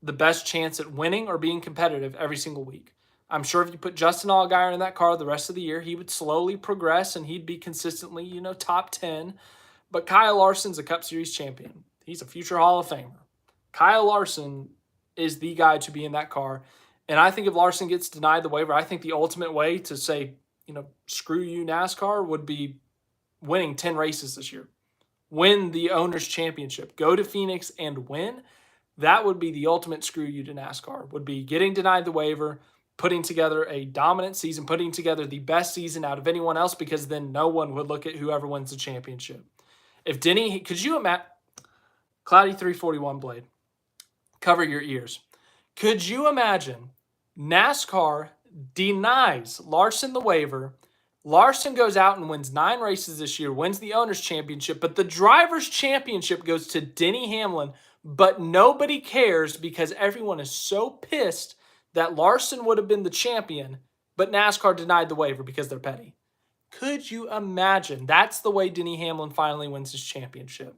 the best chance at winning or being competitive every single week. I'm sure if you put Justin Allgaier in that car the rest of the year, he would slowly progress and he'd be consistently, top 10. But Kyle Larson's a Cup Series champion. He's a future Hall of Famer. Kyle Larson is the guy to be in that car. And I think if Larson gets denied the waiver, I think the ultimate way to say, screw you, NASCAR, would be winning 10 races this year. Win the Owners' Championship. Go to Phoenix and win. That would be the ultimate screw you to NASCAR, would be getting denied the waiver, putting together a dominant season, putting together the best season out of anyone else, because then no one would look at whoever wins the championship. If Denny, could you imagine, Cloudy 341 Blade, cover your ears. Could you imagine NASCAR denies Larson the waiver, Larson goes out and wins 9 races this year, wins the Owners' Championship, but the Drivers' Championship goes to Denny Hamlin, but nobody cares because everyone is so pissed that Larson would have been the champion, but NASCAR denied the waiver because they're petty. Could you imagine? That's the way Denny Hamlin finally wins his championship.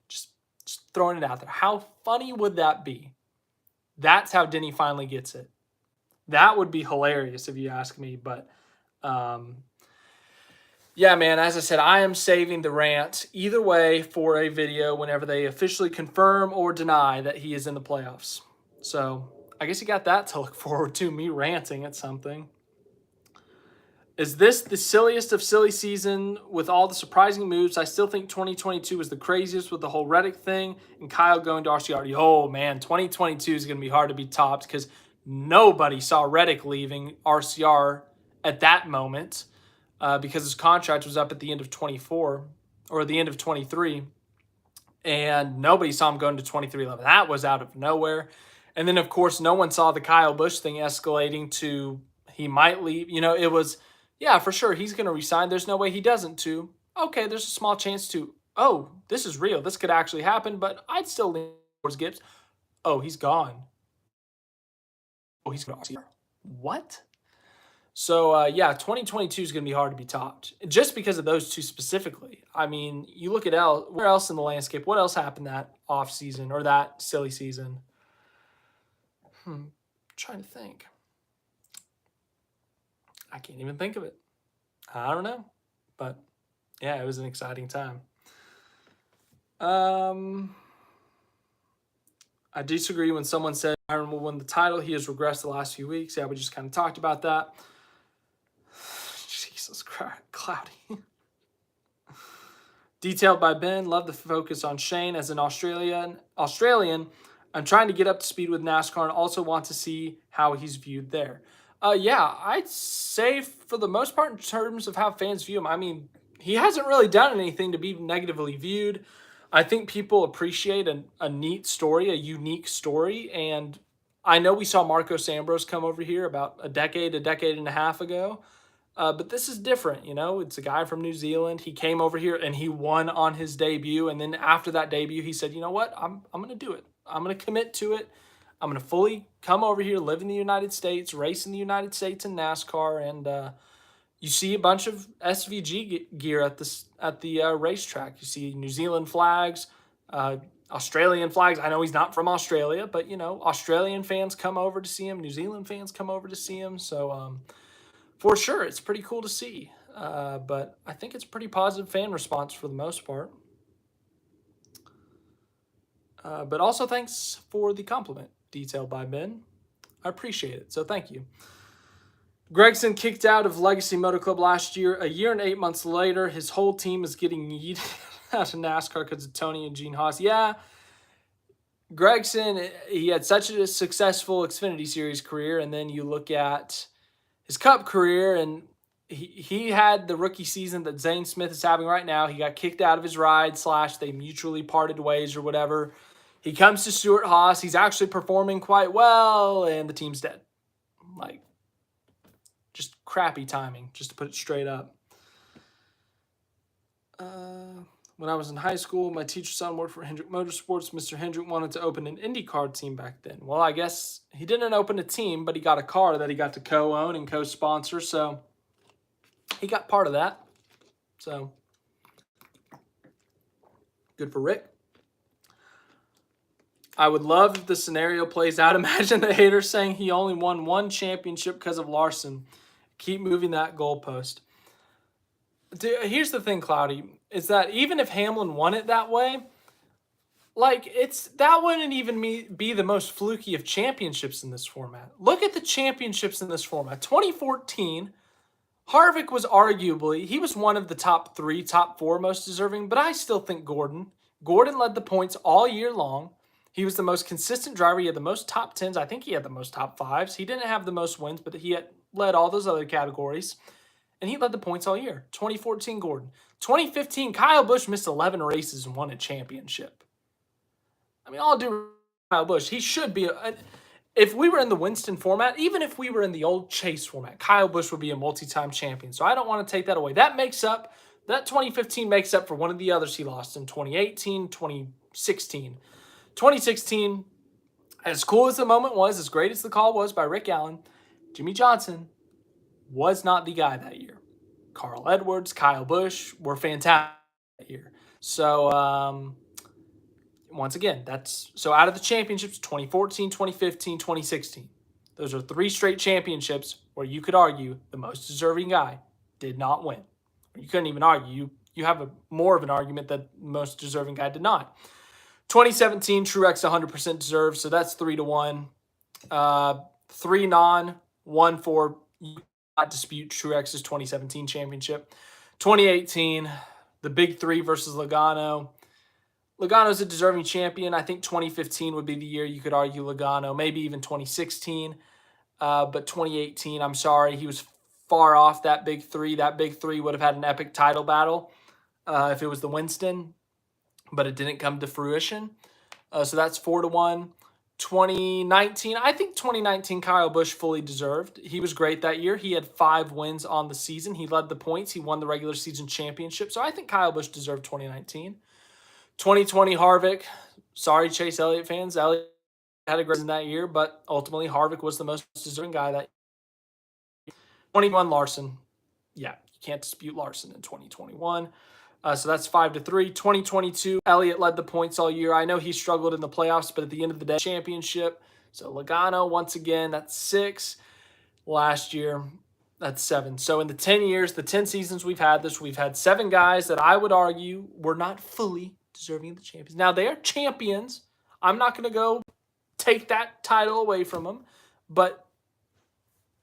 Just throwing it out there. How funny would that be? That's how Denny finally gets it. That would be hilarious if you ask me, but yeah, man, as I said, I am saving the rant either way for a video whenever they officially confirm or deny that he is in the playoffs. So I guess you got that to look forward to, me ranting at something. Is this the silliest of silly season with all the surprising moves? I still think 2022 was the craziest with the whole Reddick thing and Kyle going to RCR. Oh, man, 2022 is going to be hard to be topped because nobody saw Reddick leaving RCR at that moment because his contract was up at the end of 24 or the end of 23, and nobody saw him going to 23-11. That was out of nowhere. And then, of course, no one saw the Kyle Busch thing escalating to he might leave. It was, yeah, for sure, he's going to resign. There's no way he doesn't to. Okay, there's a small chance to, oh, this is real. This could actually happen, but I'd still lean towards Gibbs. Oh, he's gone. Oh, he's gone. What? So, yeah, 2022 is going to be hard to be topped just because of those two specifically. I mean, you look at where else in the landscape, what else happened that off season or that silly season? Trying to think. I can't even think of it. I don't know. But yeah, it was an exciting time. I disagree when someone said Byron will win the title. He has regressed the last few weeks. Yeah, we just kind of talked about that. Jesus Christ, cloudy. Detailed by Ben. Love the focus on Shane as an Australian. I'm trying to get up to speed with NASCAR and also want to see how he's viewed there. Yeah, I'd say for the most part in terms of how fans view him, I mean, he hasn't really done anything to be negatively viewed. I think people appreciate a neat story, a unique story, and I know we saw Marcos Ambrose come over here about a decade and a half ago. But this is different, It's a guy from New Zealand. He came over here and he won on his debut. And then after that debut, he said, "You know what? I'm going to do it. I'm going to commit to it. I'm going to fully come over here, live in the United States, race in the United States in NASCAR." And you see a bunch of SVG gear at the racetrack. You see New Zealand flags, Australian flags. I know he's not from Australia, but Australian fans come over to see him. New Zealand fans come over to see him. So for sure, it's pretty cool to see. But I think it's a pretty positive fan response for the most part. But also thanks for the compliment, detailed by Ben. I appreciate it, so thank you. Gregson kicked out of Legacy Motor Club last year. A year and 8 months later, his whole team is getting yeeted out of NASCAR because of Tony and Gene Haas. Yeah, Gregson, he had such a successful Xfinity Series career, and then you look at his Cup career, and he had the rookie season that Zane Smith is having right now. He got kicked out of his ride / they mutually parted ways or whatever. He comes to Stuart Haas. He's actually performing quite well, and the team's dead. Like, just crappy timing, just to put it straight up. When I was in high school, my teacher's son worked for Hendrick Motorsports. Mr. Hendrick wanted to open an IndyCar team back then. Well, I guess he didn't open a team, but he got a car that he got to co-own and co-sponsor, so he got part of that. So, good for Rick. I would love if the scenario plays out. Imagine the haters saying he only won one championship because of Larson. Keep moving that goalpost. Dude, here's the thing, Cloudy, is that even if Hamlin won it that way, that wouldn't even be the most fluky of championships in this format. Look at the championships in this format. 2014, Harvick was he was one of the top 3, top 4 most deserving, but I still think Gordon led the points all year long. He was the most consistent driver. He had the most top 10s. I think he had the most top 5s. He didn't have the most wins, but he had led all those other categories. And he led the points all year. 2014, Gordon. 2015, Kyle Busch missed 11 races and won a championship. I mean, all due Kyle Busch, he should be. If we were in the Winston format, even if we were in the old Chase format, Kyle Busch would be a multi-time champion. So I don't want to take that away. That 2015 makes up for one of the others he lost in 2018, 2016. 2016, as cool as the moment was, as great as the call was by Rick Allen, Jimmy Johnson was not the guy that year. Carl Edwards, Kyle Busch were fantastic that year. So, once again, so out of the championships, 2014, 2015, 2016, those are 3 straight championships where you could argue the most deserving guy did not win. You couldn't even argue. You have more of an argument that the most deserving guy did not. 2017, Truex 100% deserved, so that's 3-1. 3 non, 1 for. You cannot dispute Truex's 2017 championship. 2018, the big 3 versus Logano. Logano's a deserving champion. I think 2015 would be the year you could argue Logano, maybe even 2016. But 2018, I'm sorry, he was far off that big 3. That big 3 would have had an epic title battle if it was the Winston, but it didn't come to fruition. So that's 4-1. 2019, I think 2019 Kyle Busch fully deserved. He was great that year. He had 5 wins on the season. He led the points. He won the regular season championship. So I think Kyle Busch deserved 2019. 2020 Harvick. Sorry, Chase Elliott fans. Elliott had a great season that year, but ultimately Harvick was the most deserving guy that year. 21 Larson. Yeah, you can't dispute Larson in 2021. So that's 5-3. 2022, Elliott led the points all year. I know he struggled in the playoffs, but at the end of the day, championship. So Logano, once again, that's 6 last year. That's 7. So in the 10 years, the 10 seasons we've had this, we've had 7 guys that I would argue were not fully deserving of the champions. Now, they are champions. I'm not going to go take that title away from them. But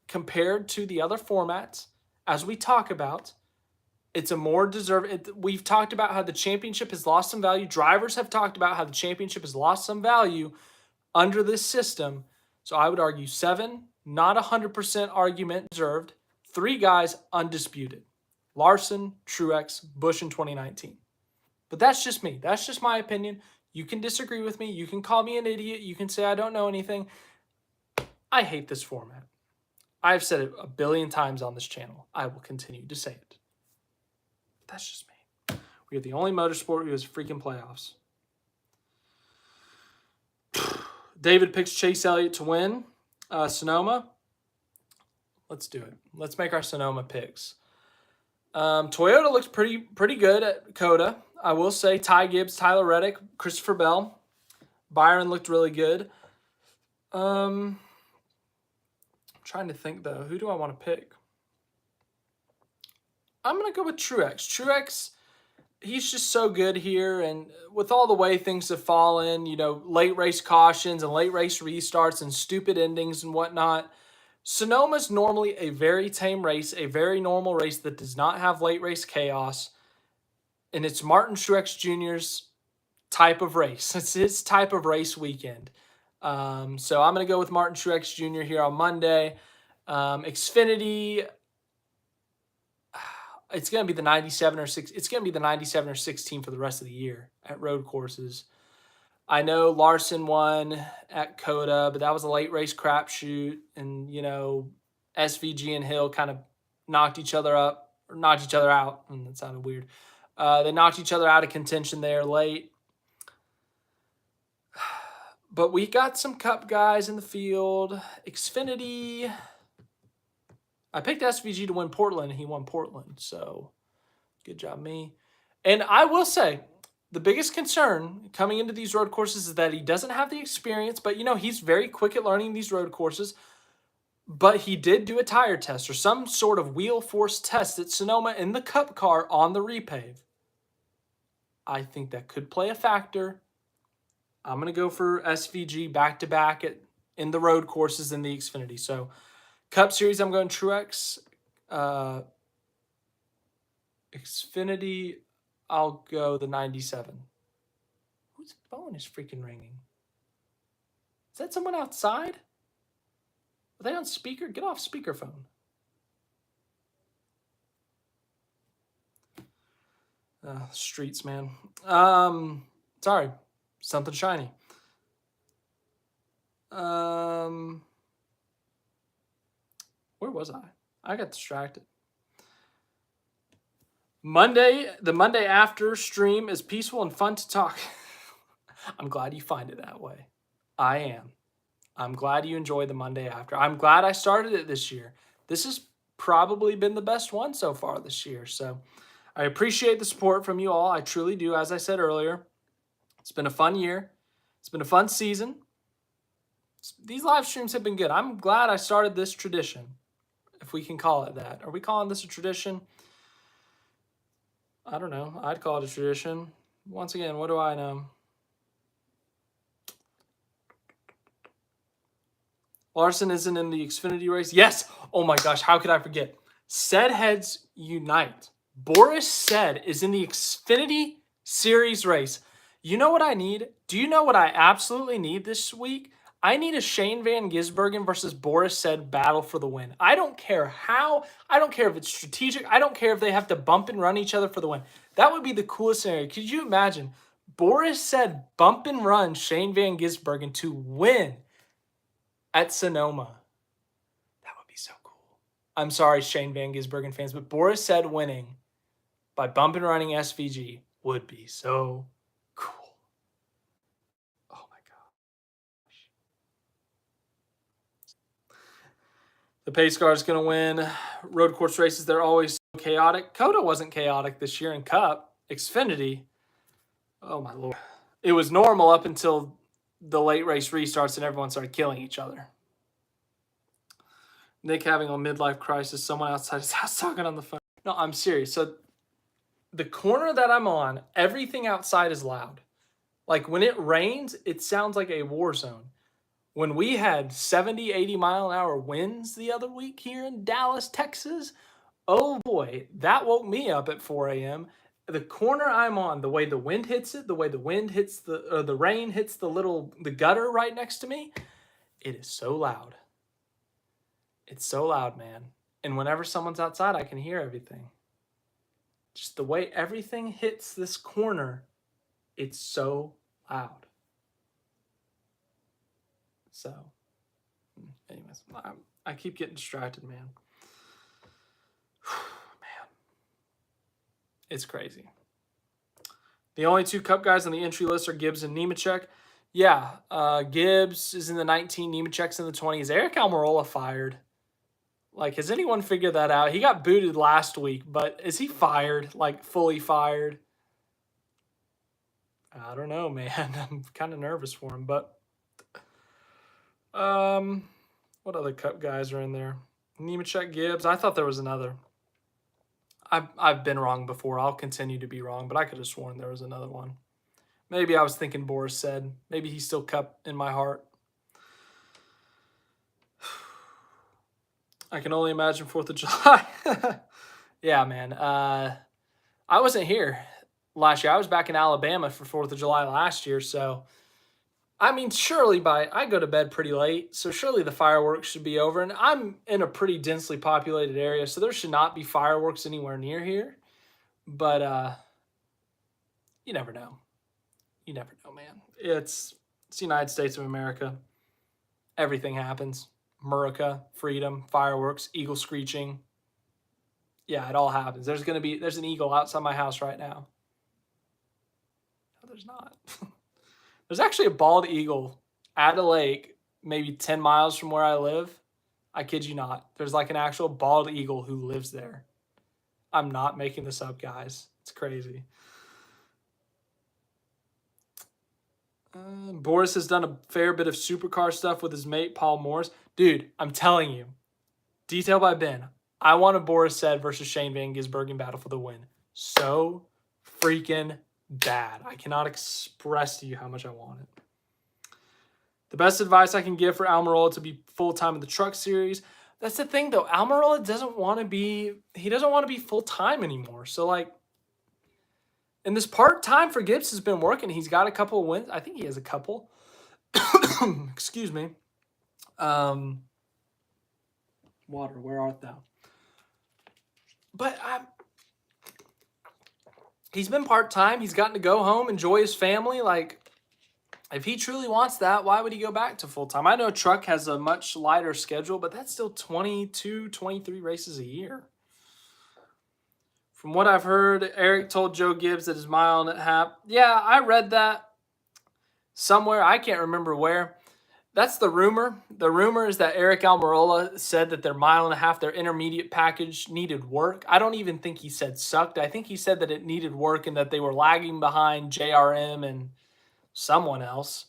compared to the other formats, as we talk about, it's a more deserving. We've talked about how the championship has lost some value. Drivers have talked about how the championship has lost some value under this system. So I would argue 7, not 100% argument deserved. 3 guys undisputed. Larson, Truex, Busch in 2019. But that's just me. That's just my opinion. You can disagree with me. You can call me an idiot. You can say I don't know anything. I hate this format. I've said it a billion times on this channel. I will continue to say it. That's just me. We are the only motorsport who has freaking playoffs. David picks Chase Elliott to win. Sonoma. Let's do it. Let's make our Sonoma picks. Toyota looks pretty good at COTA. I will say Ty Gibbs, Tyler Reddick, Christopher Bell. Byron looked really good. I'm trying to think, though. Who do I want to pick? I'm going to go with Truex. Truex, he's just so good here. And with all the way things have fallen, you know, late race cautions and late race restarts and stupid endings and whatnot, Sonoma's normally a very tame race, a very normal race that does not have late race chaos. And it's Martin Truex Jr.'s type of race. It's his type of race weekend. So I'm going to go with Martin Truex Jr. here on Monday. Xfinity, it's going to be the 97 or 6. It's going to be the 97 or 16 for the rest of the year at road courses. I know Larson won at COTA, but that was a late race crapshoot, and you know SVG and Hill kind of knocked each other out. And that sounded weird. They knocked each other out of contention there late. But we got some Cup guys in the field. Xfinity. I picked SVG to win Portland, and he won Portland. So, good job, me. And I will say, the biggest concern coming into these road courses is that he doesn't have the experience. But, you know, he's very quick at learning these road courses. But he did do a tire test or some sort of wheel force test at Sonoma in the Cup car on the repave. I think that could play a factor. I'm going to go for SVG back-to-back in the road courses in the Xfinity. So, Cup Series, I'm going Truex. Xfinity, I'll go the 97. Whose phone is freaking ringing? Is that someone outside? Are they on speaker? Get off speakerphone. Streets, man. Sorry. Something shiny. Where was I? I got distracted. The Monday after stream is peaceful and fun to talk. I'm glad you find it that way. I am. I'm glad you enjoy the Monday after. I'm glad I started it this year. This has probably been the best one so far this year. So I appreciate the support from you all. I truly do. As I said earlier, it's been a fun year. It's been a fun season. These live streams have been good. I'm glad I started this tradition, if we can call it that. Are we calling this a tradition? I don't know. I'd call it a tradition. Once again, what do I know? Larson isn't in the Xfinity race. Yes. Oh my gosh. How could I forget? Said heads unite. Boris Said is in the Xfinity Series race. You know what I need? Do you know what I absolutely need this week? I need a Shane Van Gisbergen versus Boris Said battle for the win. I don't care how. I don't care if it's strategic. I don't care if they have to bump and run each other for the win. That would be the coolest scenario. Could you imagine? Boris Said bump and run Shane Van Gisbergen to win at Sonoma. That would be so cool. I'm sorry, Shane Van Gisbergen fans, but Boris Said winning by bump and running SVG would be so cool. Oh my gosh. The pace car is going to win. Road course races, they're always so chaotic. COTA wasn't chaotic this year in Cup. Xfinity, oh my Lord. It was normal up until the late race restarts and everyone started killing each other. Nick having a midlife crisis. Someone outside his house talking on the phone. No, I'm serious. So the corner that I'm on, everything outside is loud. Like when it rains, it sounds like a war zone. When we had 70, 80-mile-an-hour winds the other week here in Dallas, Texas, oh boy, that woke me up at 4 a.m. The corner I'm on, the way the wind hits it, the way the wind hits the rain hits the gutter right next to me, it is so loud. It's so loud, man. And whenever someone's outside, I can hear everything. Just the way everything hits this corner, it's so loud. So, anyways, I keep getting distracted, man. Man, it's crazy. The only two Cup guys on the entry list are Gibbs and Nemechek. Yeah, Gibbs is in the 19, Nemechek's in the 20s. Eric Almirola fired. Like, has anyone figured that out? He got booted last week, but is he fired? Like, fully fired? I don't know, man. I'm kind of nervous for him, but what other Cup guys are in there? Nemechek, Gibbs. I thought there was another. I've been wrong before. I'll continue to be wrong, but I could have sworn there was another one. Maybe I was thinking Boris said. Maybe he's still Cup in my heart. I can only imagine 4th of July. Yeah, man. I wasn't here last year. I was back in Alabama for 4th of July last year, so I mean, surely I go to bed pretty late, so surely the fireworks should be over. And I'm in a pretty densely populated area, so there should not be fireworks anywhere near here. But you never know. You never know, man. It's the United States of America. Everything happens. America, freedom, fireworks, eagle screeching. Yeah, it all happens. There's an eagle outside my house right now. No, there's not. There's actually a bald eagle at a lake, maybe 10 miles from where I live. I kid you not. There's like an actual bald eagle who lives there. I'm not making this up, guys. It's crazy. Boris has done a fair bit of supercar stuff with his mate, Paul Morris. Dude, I'm telling you. Detail by Ben. I want a Boris said versus Shane Van Gisbergen battle for the win. So freaking bad. I cannot express to you how much I want it. The best advice I can give for Almirola to be full-time in the Truck Series. That's the thing, though. Almirola doesn't want to be full-time anymore. So, like, and this part-time for Gibbs has been working. He's got a couple of wins. I think he has a couple. Excuse me. Water, where art thou? But he's been part-time. He's gotten to go home, enjoy his family. Like, if he truly wants that, why would he go back to full-time? I know Truck has a much lighter schedule, but that's still 22, 23 races a year. From what I've heard, Eric told Joe Gibbs that his mile and a half. Yeah, I read that somewhere. I can't remember where. That's the rumor. The rumor is that Eric Almirola said that their mile and a half, their intermediate package needed work. I don't even think he said sucked. I think he said that it needed work and that they were lagging behind JRM and someone else.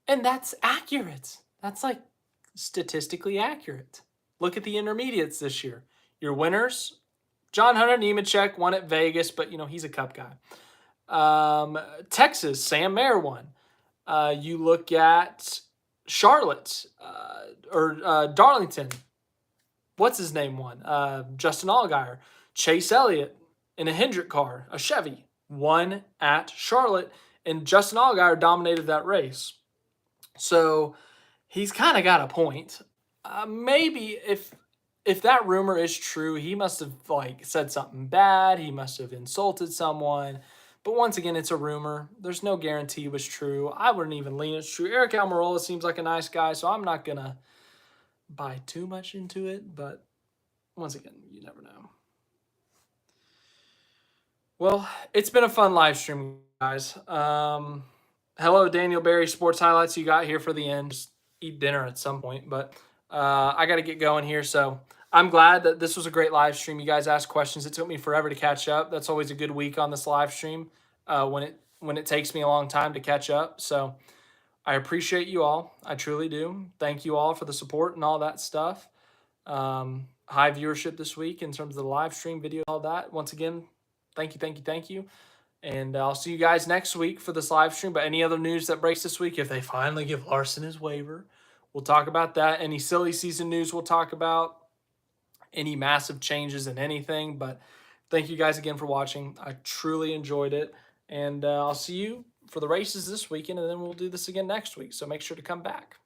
And that's accurate. That's like statistically accurate. Look at the intermediates this year. Your winners, John Hunter Nemechek won at Vegas, but, he's a Cup guy. Texas, Sam Mayer won. You look at Charlotte or Darlington. What's his name won? Justin Allgaier. Chase Elliott in a Hendrick car, a Chevy, won at Charlotte, and Justin Allgaier dominated that race. So he's kind of got a point. Maybe if that rumor is true, he must have said something bad. He must have insulted someone. But once again, it's a rumor. There's no guarantee it was true. I wouldn't even lean it's true. Eric Almirola seems like a nice guy, so I'm not going to buy too much into it. But once again, you never know. Well, it's been a fun live stream, guys. Hello, Daniel Barry Sports Highlights. You got here for the end. Just eat dinner at some point. But I got to get going here, so I'm glad that this was a great live stream. You guys asked questions. It took me forever to catch up. That's always a good week on this live stream when it takes me a long time to catch up. So I appreciate you all. I truly do. Thank you all for the support and all that stuff. high viewership this week in terms of the live stream video, all that. Once again, thank you, thank you, thank you. And I'll see you guys next week for this live stream. But any other news that breaks this week, if they finally give Larson his waiver, we'll talk about that. Any silly season news, we'll talk about. Any massive changes in anything. But thank you guys again for watching. I truly enjoyed it. And I'll see you for the races this weekend, and then we'll do this again next week. So make sure to come back.